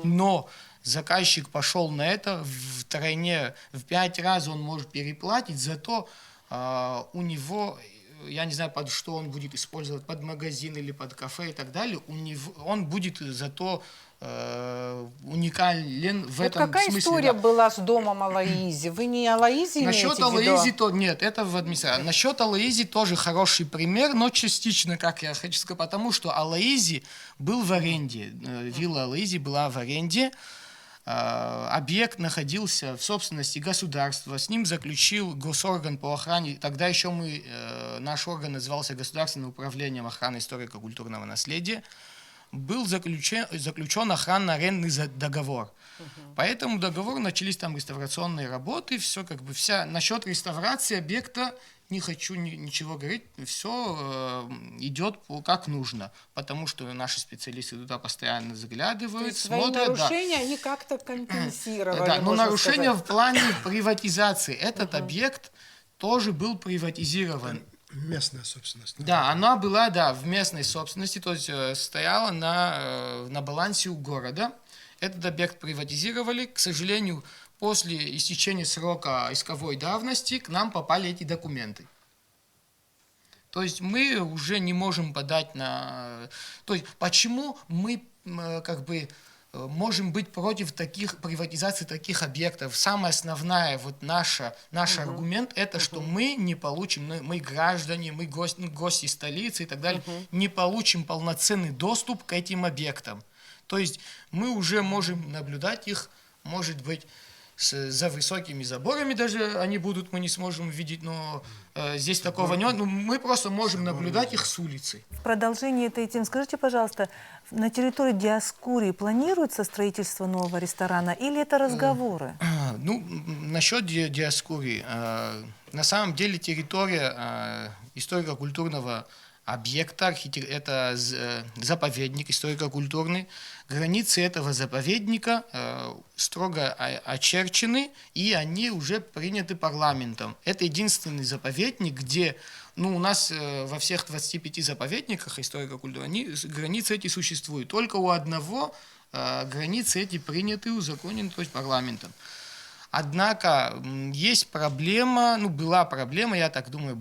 но заказчик пошел на это втройне, в 5 раз он может переплатить, зато у него, я не знаю, под что он будет использовать, под магазин или под кафе и так далее, он будет зато уникален в этом какая смысле. история Да. была с домом Алаизи? Вы не Алаизи имеете Насчет в виду? Алаизи, то нет, это в администрации. Насчет Алаизи тоже хороший пример, но частично, как я хочу сказать, потому что Алаизи был в аренде, вилла Алаизи была в аренде, объект находился в собственности государства, с ним заключил госорган по охране, тогда еще наш орган назывался Государственным управлением охраны историко-культурного наследия, был заключен охранно-арендный договор. По этому договору начались там реставрационные работы, все насчет реставрации объекта не хочу ничего говорить, все идет как нужно, потому что наши специалисты туда постоянно заглядывают, Свои смотрят. нарушения они как-то компенсировали. Да, но можно нарушения сказать. в плане приватизации. Этот объект тоже был приватизирован. Местная собственность. Да, она была, в местной собственности, то есть стояла на балансе у города. Этот объект приватизировали. К сожалению, после истечения срока исковой давности к нам попали эти документы. То есть мы уже не можем подать на... То есть почему мы можем быть против приватизации таких объектов? Самое основное, наш аргумент, это что мы не получим, мы граждане, мы гости столицы и так далее, не получим полноценный доступ к этим объектам. То есть мы уже можем наблюдать их, может быть, за высокими заборами даже они будут, мы не сможем видеть, но здесь такого нет. Мы просто можем наблюдать их с улицы. В продолжение этой темы, скажите, пожалуйста, на территории Диоскурии планируется строительство нового ресторана или это разговоры? Насчет Диоскурии. На самом деле территория историко-культурного объекта, это заповедник историко-культурный. Границы этого заповедника строго очерчены, и они уже приняты парламентом. Это единственный заповедник, где, у нас во всех 25 заповедниках историко-культурных границы эти существуют. Только у одного границы эти приняты, узаконены, то есть парламентом. Однако есть проблема, была проблема, я так думаю,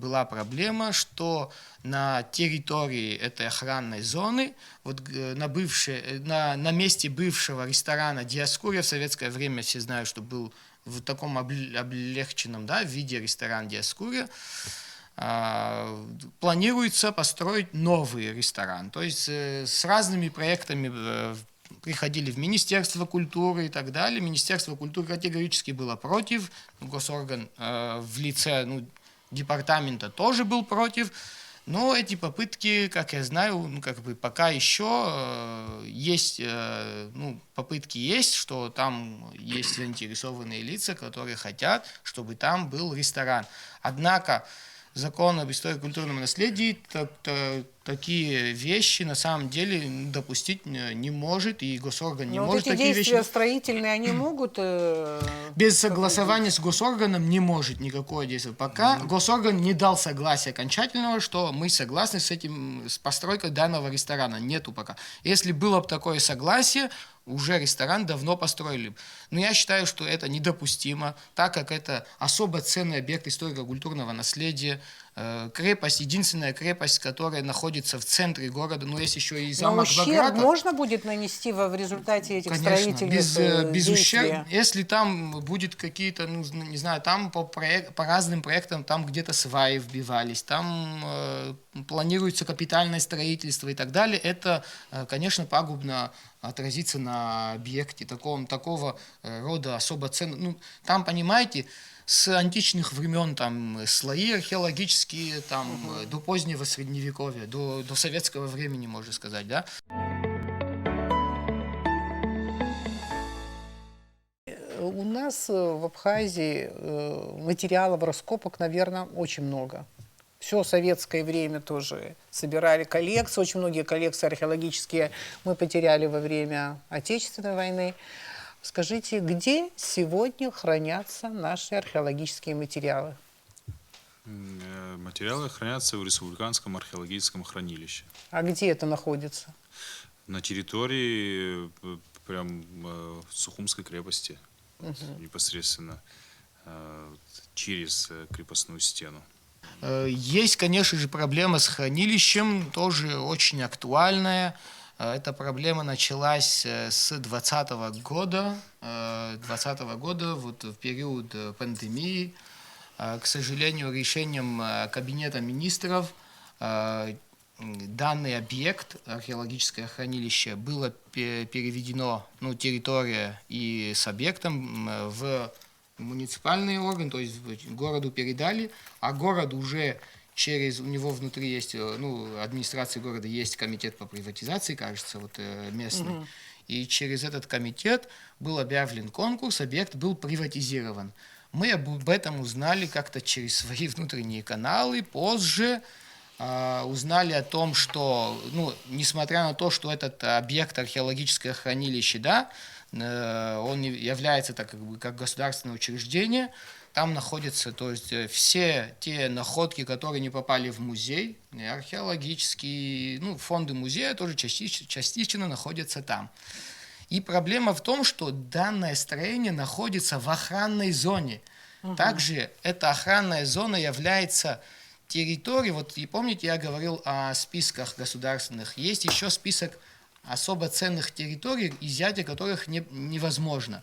что на территории этой охранной зоны, на месте бывшего ресторана Диоскурия, в советское время все знают, что был в таком облегченном виде ресторан Диоскурия, планируется построить новый ресторан. То есть с разными проектами приходили в Министерство культуры и так далее. Министерство культуры категорически было против. Госорган в лице департамента тоже был против. Но эти попытки, как я знаю, пока еще есть, попытки есть, что там есть заинтересованные лица, которые хотят, чтобы там был ресторан. Однако закон об историко-культурном наследии такие вещи на самом деле допустить не может, и госорган не может эти такие действия вещи... строительные, они могут... Без согласования с госорганом не может никакое действие. Пока госорган не дал согласия окончательного, что мы согласны с постройкой данного ресторана. Нету пока. Если было бы такое согласие, уже ресторан давно построили. Но я считаю, что это недопустимо, так как это особо ценный объект историко-культурного наследия, крепость, единственная крепость, которая находится в центре города, но есть еще и замок ущерб Баграта. можно будет нанести в результате этих строительных без действий? ущерба. Если там будет какие-то, не знаю, там по разным проектам, там где-то сваи вбивались, там планируется капитальное строительство и так далее, это, конечно, пагубно отразится на объекте такого рода особо ценного. Там, понимаете, с античных времен там слои археологические до позднего средневековья, до советского времени, можно сказать, да. У нас в Абхазии материалов раскопок, наверное, очень много. Все советское время тоже собирали коллекции. Очень многие коллекции археологические мы потеряли во время Отечественной войны. Скажите, где сегодня хранятся наши археологические материалы? Материалы хранятся в Республиканском археологическом хранилище. А где это находится? На территории прям Сухумской крепости, непосредственно через крепостную стену. Есть, конечно же, проблема с хранилищем, тоже очень актуальная. Эта проблема началась с 2020 года, в период пандемии. К сожалению, решением Кабинета министров данный объект, археологическое хранилище, было переведено, ну, территория и с объектом в муниципальный орган, то есть городу передали, а город уже у него внутри есть, ну, администрации города есть комитет по приватизации, кажется, вот местный, и через этот комитет был объявлен конкурс, объект был приватизирован. Мы об этом узнали как-то через свои внутренние каналы, позже узнали о том, что, ну, несмотря на то, что этот объект археологическое хранилище, да, он является так, как государственное учреждение, там находятся, то есть, все те находки, которые не попали в музей, археологические, ну, фонды музея тоже частично находятся там. И проблема в том, что данное строение находится в охранной зоне. Также эта охранная зона является территорией, вот и помните, я говорил о списках государственных, есть еще список особо ценных территорий, изъятие которых невозможно.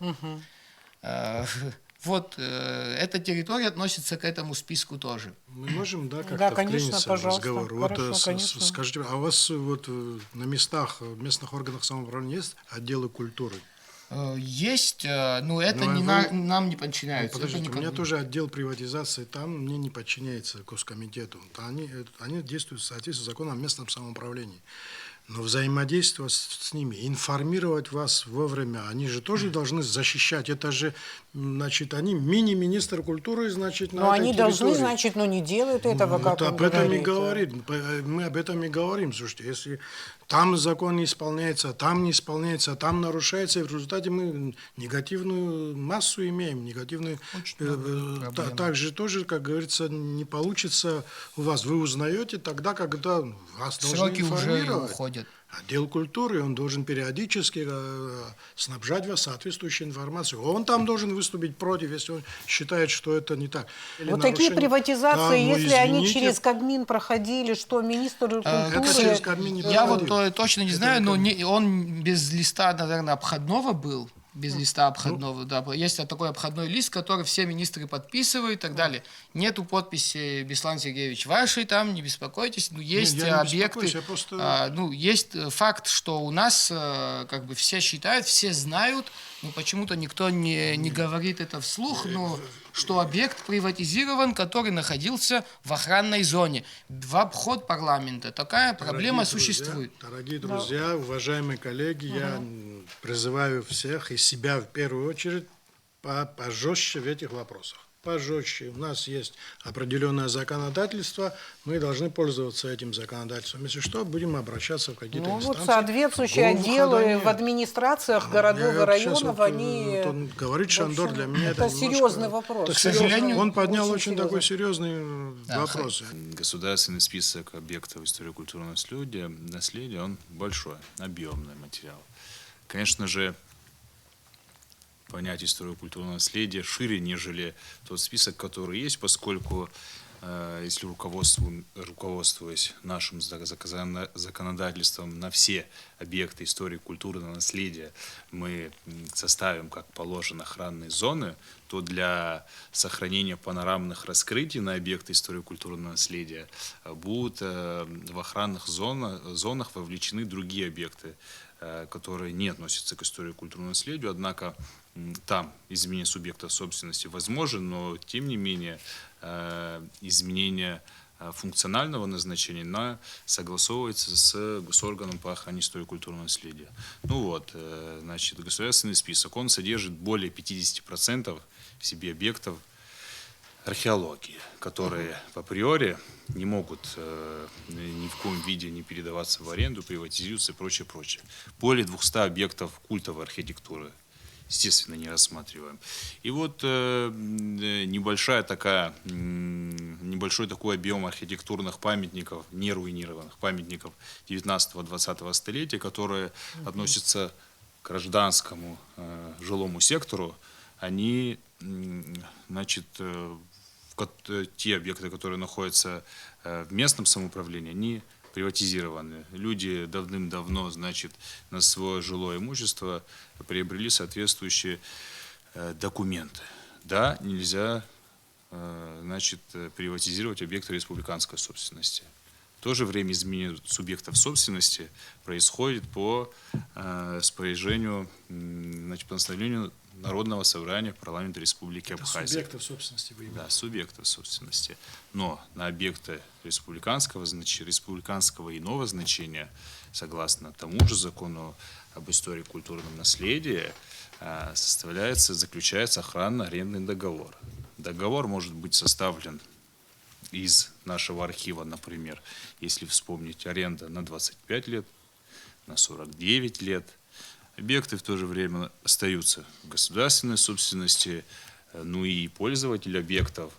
Вот эта территория относится к этому списку тоже. Мы можем, да, как-то Да, конечно, вклиниться в пожалуйста. разговор? Хорошо, Вот конечно. скажите, а у вас вот на местах, в местных органах самоуправления есть отделы культуры? Есть, но это Ну, а не вы- нам не подчиняется. Это Подождите, у никак меня не- тоже отдел приватизации, там мне не подчиняется Госкомитету. Они действуют в соответствии с законом о местном самоуправлении. Но взаимодействие с ними, информировать вас вовремя, они же тоже должны защищать. Это же, значит, они мини-министр культуры, значит, на Но этой они должны, территории. значит, но не делают этого, Вот как вы об этом и говорите. говорим. Мы об этом и говорим. Слушайте, если там закон не исполняется, там не исполняется, там нарушается, и в результате мы негативную массу имеем, негативную. проблема. Также тоже, как говорится, не получится у вас. Вы узнаете тогда, когда вас должны Сроки уже информировать. уходят. Отдел культуры, он должен периодически снабжать вас соответствующей информацией. Он там должен выступить против, если он считает, что это не так. Или Вот такие нарушение- приватизации, Да, ну, если они извините, через Кабмин проходили, что министр это культуры... через Кабмин не Я вот проходил. точно не знаю, но он без листа, наверное, обходного был. Без листа обходного, да. Есть такой обходной лист, который все министры подписывают и так далее. Нету подписи Беслан Сергеевич вашей там, не беспокойтесь. Ну, есть я не объекты. беспокоюсь, я просто- Ну, есть факт, что у нас как бы все считают, все знают, но почему-то никто не говорит это вслух, но что объект приватизирован, который находился в охранной зоне, в обход парламента. Такая проблема существует. Дорогие друзья, уважаемые коллеги, я призываю всех и себя в первую очередь пожестче в этих вопросах. Пожестче. У нас есть определенное законодательство, мы должны пользоваться этим законодательством. Если что, будем обращаться в какие-то Ну вот инстанции. соответствующие Голого отделы хода нет. в администрациях городов Я и вот сейчас районов, вот, они... он говорит, Шандор, для меня это это немножко- серьезный вопрос. Так, К сожалению, он поднял очень очень такой серьезный вопрос. Государственный список объектов историко-культурного наследия, он большой, объемный материал. Конечно же, понять историю культурного наследия шире, нежели тот список, который есть, поскольку, если руководствуясь нашим законодательством на все объекты истории культурного наследия, мы составим, как положено, охранные зоны, то для сохранения панорамных раскрытий на объекты истории культурного наследия будут в охранных зонах вовлечены другие объекты, которые не относятся к истории культурного наследия, однако там изменение субъекта собственности возможно, но тем не менее изменение функционального назначения согласовывается с госорганом по охране истории культурного наследия. Ну вот, значит, государственный список, он содержит более 50% в себе объектов археологии, которые априори не могут ни в коем виде не передаваться в аренду, приватизируться и прочее, прочее. Более 200 объектов культовой архитектуры, естественно, не рассматриваем. И вот небольшой такой объем архитектурных памятников, не руинированных памятников 19-20 столетия, которые относятся к гражданскому жилому сектору, они, значит, те объекты, которые находятся в местном самоуправлении, они приватизированы. Люди давным-давно, значит, на свое жилое имущество приобрели соответствующие документы. Да, нельзя, значит, приватизировать объекты республиканской собственности. В то же время изменение субъектов собственности происходит по распоряжению, значит, по постановлению Народного собрания парламента Республики Это Абхазия. субъектов собственности вы имеете. Да, субъектов собственности. Но на объекты республиканского иного значения, согласно тому же закону об истории и культурном наследии, заключается охранно-арендный договор. Договор может быть составлен из нашего архива, например, если вспомнить, аренда на 25 лет, на 49 лет. Объекты в то же время остаются в государственной собственности, ну и пользователь объектов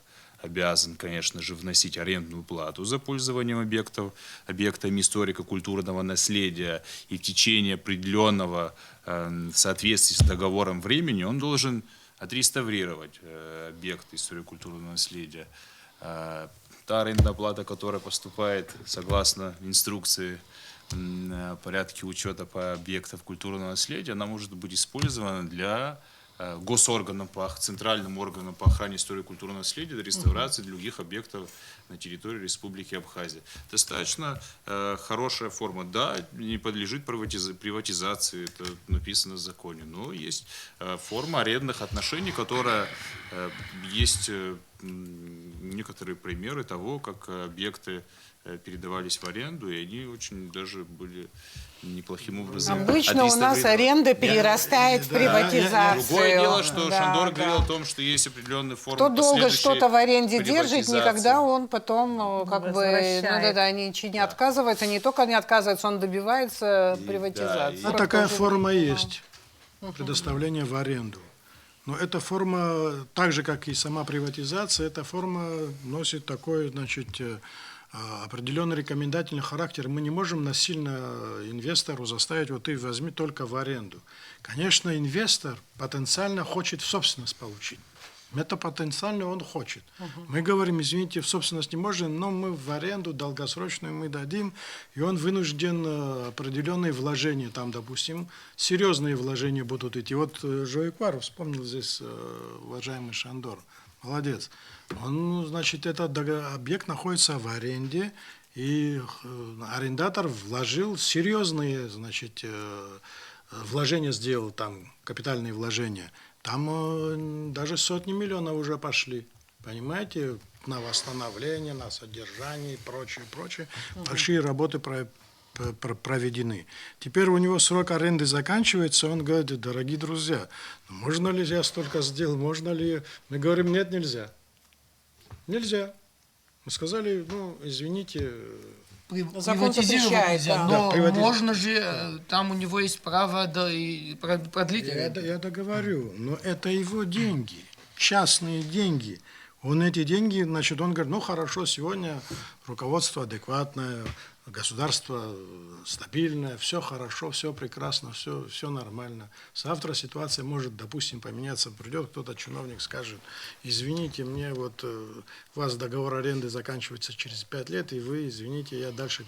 обязан, конечно же, вносить арендную плату за пользованием объектами историко-культурного наследия, и в течение определенного в соответствии с договором времени он должен отреставрировать объект историко-культурного наследия. Та арендная плата, которая поступает согласно инструкции порядке учета по объектам культурного наследия, она может быть использована для госорганам, центральным органам по охране истории и культурного наследия, для реставрации других объектов на территории Республики Абхазия. Достаточно хорошая форма. Да, не подлежит приватизации, это написано в законе, но есть форма арендных отношений, которая есть некоторые примеры того, как объекты передавались в аренду, и они очень даже были неплохим образом. Обычно у нас аренда перерастает в приватизацию. Другое дело, что Да, Шандор да. говорил о том, что есть определенные формы Кто долго последующей что-то в аренде держит, приватизации. никогда он потом Возвращает. не отказывается, не только не отказывается, он добивается приватизации. Вот такая форма есть, предоставление в аренду. Но эта форма, так же, как и сама приватизация, эта форма носит такой, значит, определенный рекомендательный характер. Мы не можем насильно инвестору заставить, вот ты возьми только в аренду. Конечно, инвестор потенциально хочет в собственность получить. Это потенциально он хочет. Мы говорим, извините, в собственность не можем, но мы в аренду долгосрочную мы дадим, и он вынужден определенные вложения, там, допустим, серьезные вложения будут идти. Вот Жоикваров вспомнил здесь, уважаемый Шандор, молодец. Он, значит, этот объект находится в аренде, и арендатор вложил серьезные, значит, вложения сделал, там, капитальные вложения. Там даже сотни миллионов уже пошли, понимаете, на восстановление, на содержание и прочее, прочее. Большие работы проведены. Теперь у него срок аренды заканчивается, он говорит, дорогие друзья, можно ли я столько сделал, можно ли... Мы говорим, нет, нельзя. Нельзя. Мы сказали, ну, извините... Закон запрещает, да. Но Да, можно же, там у него есть право продлить. Я договорю, но это его деньги, частные деньги. Он эти деньги, значит, он говорит, ну хорошо, сегодня руководство адекватное, государство стабильное, все хорошо, все прекрасно, все нормально. Завтра ситуация может, допустим, поменяться. Придет кто-то, чиновник, скажет, извините, мне вот у вас договор аренды заканчивается через 5 лет, и вы, извините, я дальше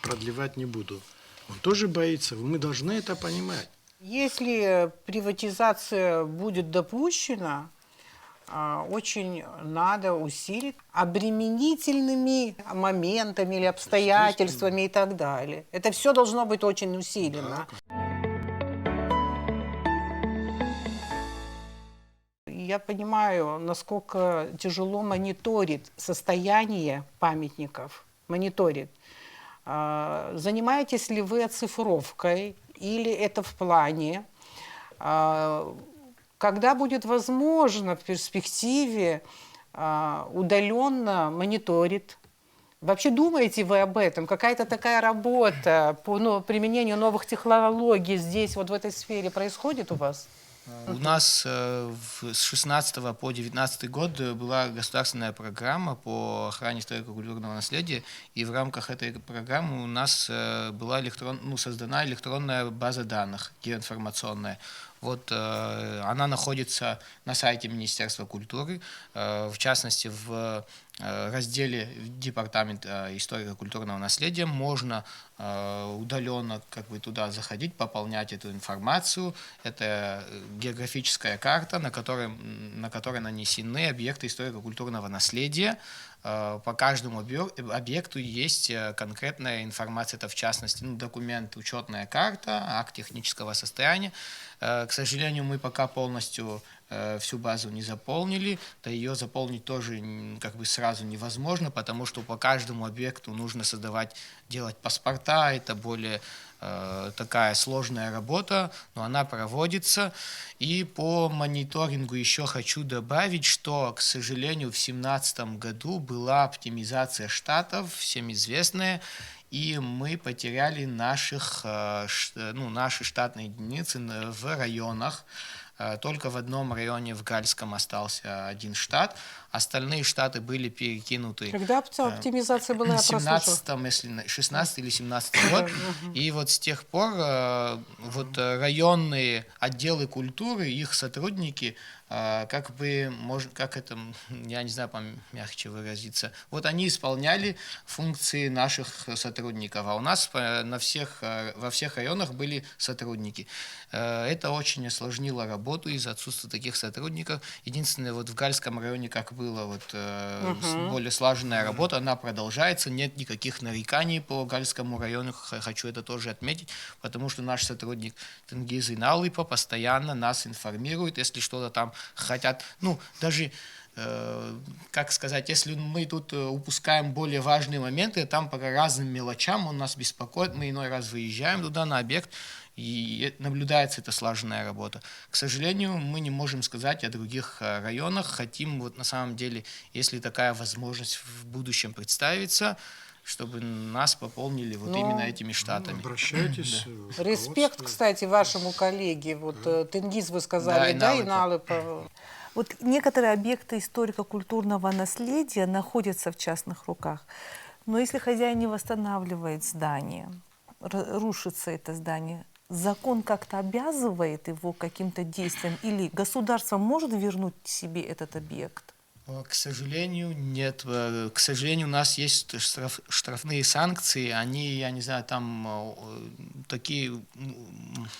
продлевать не буду. Он тоже боится, мы должны это понимать. Если приватизация будет допущена, очень надо усилить обременительными моментами или обстоятельствами и так далее. Это все должно быть очень усилено. Я понимаю, насколько тяжело мониторит состояние памятников. Мониторит. Занимаетесь ли вы оцифровкой или это в плане? Когда будет возможно в перспективе удаленно мониторить? Вообще думаете вы об этом? Какая-то такая работа по применению новых технологий здесь, вот в этой сфере происходит у вас? У нас с 16 по 19 год была государственная программа по охране историко-культурного наследия, и в рамках этой программы у нас была создана электронная база данных геоинформационная. Вот она находится на сайте Министерства культуры, в частности, в разделе Департамента историко-культурного наследия можно удаленно туда заходить, пополнять эту информацию. Это географическая карта, на которой нанесены объекты историко-культурного наследия. по каждому объекту есть конкретная информация, это в частности документ, учетная карта, акт технического состояния. К сожалению, мы пока полностью всю базу не заполнили, да ее заполнить тоже как бы сразу невозможно, потому что по каждому объекту нужно делать паспорта, это более такая сложная работа, но она проводится. И по мониторингу еще хочу добавить, что, к сожалению, в 2017 году была оптимизация штатов, всем известная, и мы потеряли наши штатные единицы в районах. Только в одном районе, в Гальском, остался один штат. Остальные штаты были перекинуты. Когда оптимизация была, в 16 или 17 год. И вот с тех пор вот районные отделы культуры, их сотрудники, как это, я не знаю, помягче выразиться, вот они исполняли функции наших сотрудников, а у нас во всех районах были сотрудники. Это очень осложнило работу из-за отсутствия таких сотрудников. Единственное, вот в Гальском районе, как было более слаженная работа, она продолжается, нет никаких нареканий по Гальскому району, хочу это тоже отметить, потому что наш сотрудник Тенгиз Иналыпа постоянно нас информирует, если что-то там хотят, даже как сказать, если мы тут упускаем более важные моменты, там по разным мелочам он нас беспокоит, мы иной раз выезжаем туда на объект, и наблюдается эта слаженная работа. К сожалению, мы не можем сказать о других районах, хотим вот на самом деле, если такая возможность в будущем представится, чтобы нас пополнили именно этими штатами. Обращайтесь. Да. Респект, кстати, вашему коллеге. Вот Тенгиз, вы сказали, да, Иналыпа. Вот некоторые объекты историко-культурного наследия находятся в частных руках. Но если хозяин не восстанавливает здание, рушится это здание, закон как-то обязывает его к каким-то действиям? Или государство может вернуть себе этот объект? К сожалению, нет. К сожалению, у нас есть штрафные санкции. Они, я не знаю, там такие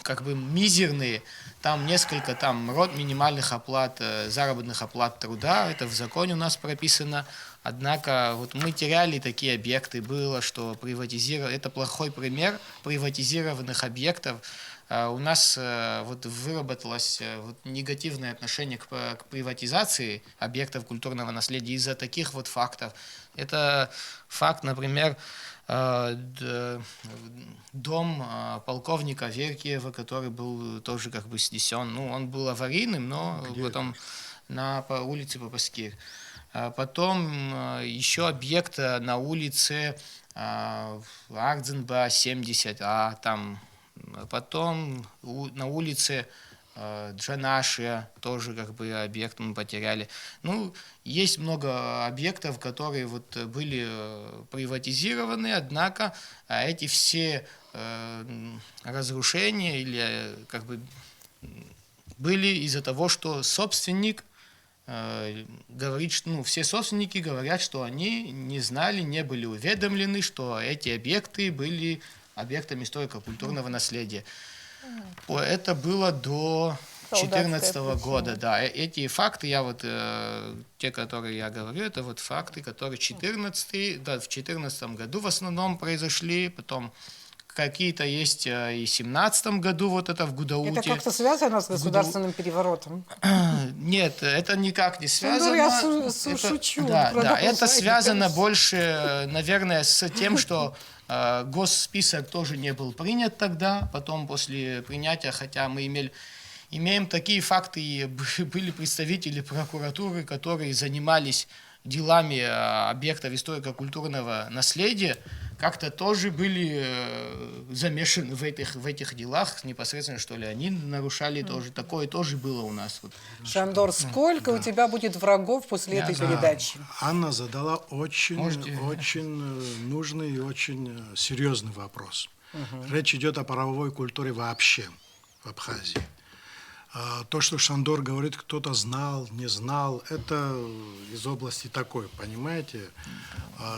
как бы мизерные. Там несколько род минимальных оплат, заработных оплат труда. Это в законе у нас прописано. Однако вот мы теряли такие объекты. Было, что это плохой пример приватизированных объектов. У нас выработалось негативное отношение к приватизации объектов культурного наследия из-за таких вот фактов. Это факт, например, дом полковника Веркиева, который был тоже как бы снесен. Он был аварийным, но потом по улице Папаскир. Потом еще объект на улице Ардзенба 70, там. Потом на улице Джанашия тоже как бы объект мы потеряли. Есть много объектов, которые были приватизированы, однако эти все разрушения или как бы были из-за того, что собственник говорит, что все собственники говорят, что они не знали, не были уведомлены, что эти объекты были объектами историко-культурного наследия. Это было до 2014 года. Да. Эти факты, те, которые я говорю, это факты, которые в 2014 году в основном произошли, потом какие-то есть и в 2017 году, это в Гудауте. Это как-то связано с государственным переворотом? Нет, это никак не связано. Я шучу. Да, это связано больше, наверное, с тем, что госсписок тоже не был принят тогда, потом после принятия, хотя мы имеем такие факты, и были представители прокуратуры, которые занимались делами объектов историко-культурного наследия, как-то тоже были замешаны в этих делах, непосредственно, что ли, они нарушали тоже. Такое тоже было у нас. Шандор, сколько у тебя будет врагов после этой передачи? Анна задала очень нужный и очень серьезный вопрос. Речь идет о правовой культуре вообще в Абхазии. То, что Шандор говорит, кто-то знал, не знал, это из области такой, понимаете?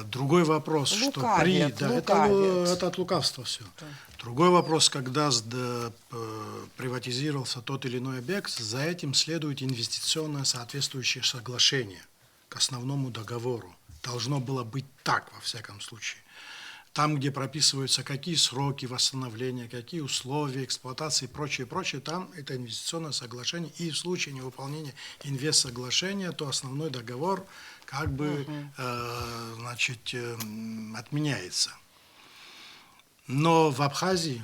Другой вопрос, это от лукавства все. Другой вопрос, когда приватизировался тот или иной объект, за этим следует инвестиционное соответствующее соглашение к основному договору. Должно было быть так, во всяком случае. Там, где прописываются какие сроки восстановления, какие условия эксплуатации и прочее, прочее, там это инвестиционное соглашение. И в случае невыполнения инвестсоглашения, то основной договор как бы отменяется. Но в Абхазии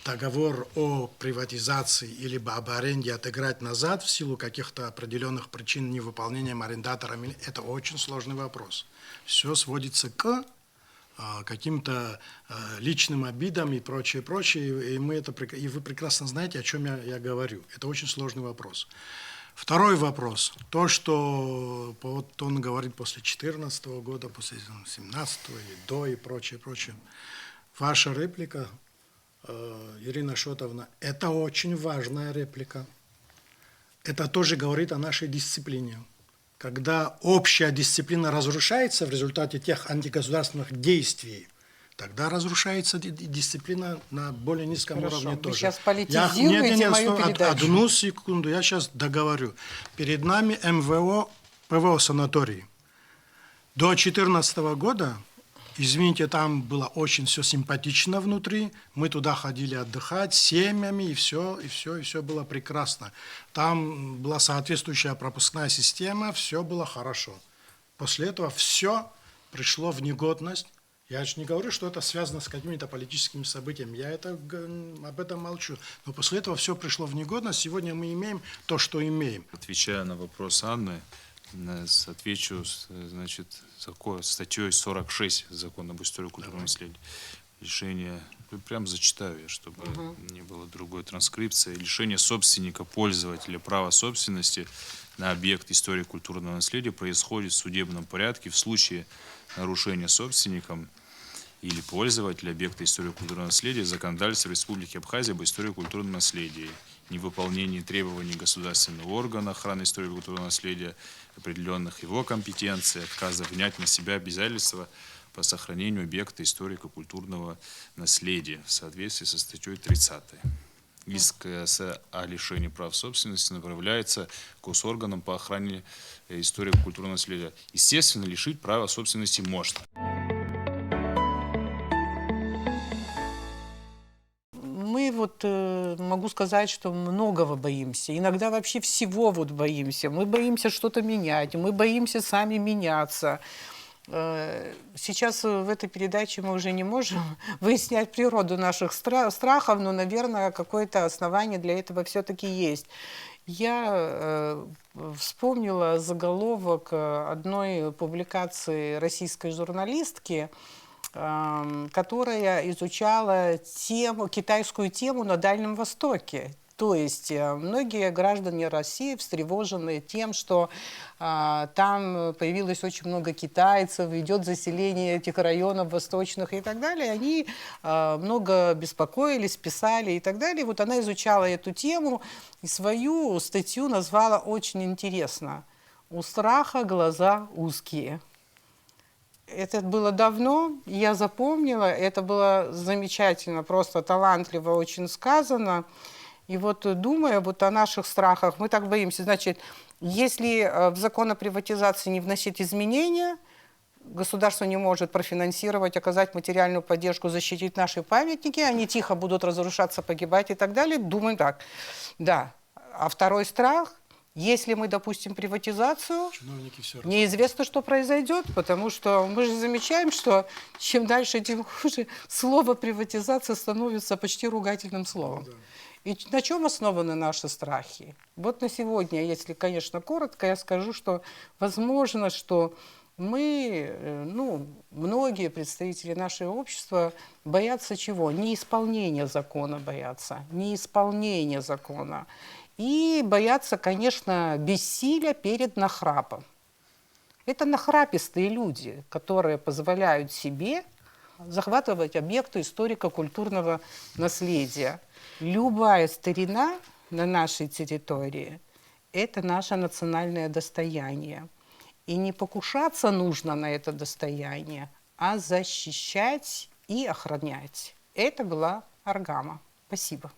договор о приватизации или об аренде отыграть назад в силу каких-то определенных причин невыполнением арендаторами – это очень сложный вопрос. Все сводится к каким-то личным обидам и прочее, прочее. И вы прекрасно знаете, о чем я говорю. Это очень сложный вопрос. Второй вопрос. То, что вот он говорит после 2014 года, после 2017 и до и прочее, прочее. Ваша реплика, Ирина Шотовна, это очень важная реплика. Это тоже говорит о нашей дисциплине. Когда общая дисциплина разрушается в результате тех антигосударственных действий, тогда разрушается дисциплина на более низком уровне Вы тоже. сейчас политизируете мою передачу. Одну секунду, я сейчас договорю. Перед нами МВО, ПВО санаторий. До 2014 года, извините, там было очень все симпатично внутри. Мы туда ходили отдыхать с семьями, и все было прекрасно. Там была соответствующая пропускная система, все было хорошо. После этого все пришло в негодность. Я же не говорю, что это связано с какими-то политическими событиями. Я об этом молчу. Но после этого все пришло в негодность. Сегодня мы имеем то, что имеем. Отвечая на вопрос Анны, отвечу, значит, статьей 46 Закона об истории культурного наследия. Решение, прям зачитаю я, чтобы не было другой транскрипции. Лишение собственника, пользователя права собственности на объект истории культурного наследия происходит в судебном порядке в случае нарушения собственником или пользователя объекта истории культурного наследия законодательства Республики Абхазия об истории культурного наследия, невыполнении требований государственного органа охраны истории культурного наследия, определенных его компетенций, отказа внять на себя обязательства по сохранению объекта историко-культурного наследия в соответствии со статьей 30. Иск о лишении прав собственности направляется к госорганам по охране историко-культурного наследия. Естественно, лишить права собственности можно. Мы могу сказать, что многого боимся. Иногда вообще всего боимся. Мы боимся что-то менять, мы боимся сами меняться. Сейчас в этой передаче мы уже не можем выяснять природу наших страхов, но, наверное, какое-то основание для этого все-таки есть. Я вспомнила заголовок одной публикации российской журналистки, которая изучала китайскую тему на Дальнем Востоке. То есть многие граждане России встревожены тем, что там появилось очень много китайцев, идет заселение этих районов восточных и так далее. Они много беспокоились, писали и так далее. Вот она изучала эту тему и свою статью назвала очень интересно. «У страха глаза узкие». Это было давно, я запомнила, это было замечательно, просто талантливо очень сказано. И думая о наших страхах, мы так боимся. Значит, если в закон о приватизации не вносить изменения, государство не может профинансировать, оказать материальную поддержку, защитить наши памятники, они тихо будут разрушаться, погибать и так далее. Думаем так. Да. А второй страх, если мы допустим приватизацию, неизвестно, что произойдет, потому что мы же замечаем, что чем дальше, тем хуже. Слово «приватизация» становится почти ругательным словом. Да. И на чем основаны наши страхи? Вот на сегодня, если, конечно, коротко, я скажу, что возможно, что мы, многие представители нашего общества боятся чего? Неисполнения закона боятся, неисполнения закона. И боятся, конечно, бессилия перед нахрапом. Это нахрапистые люди, которые позволяют себе захватывать объекты историко-культурного наследия. Любая старина на нашей территории – это наше национальное достояние. И не покушаться нужно на это достояние, а защищать и охранять. Это была Аргама. Спасибо.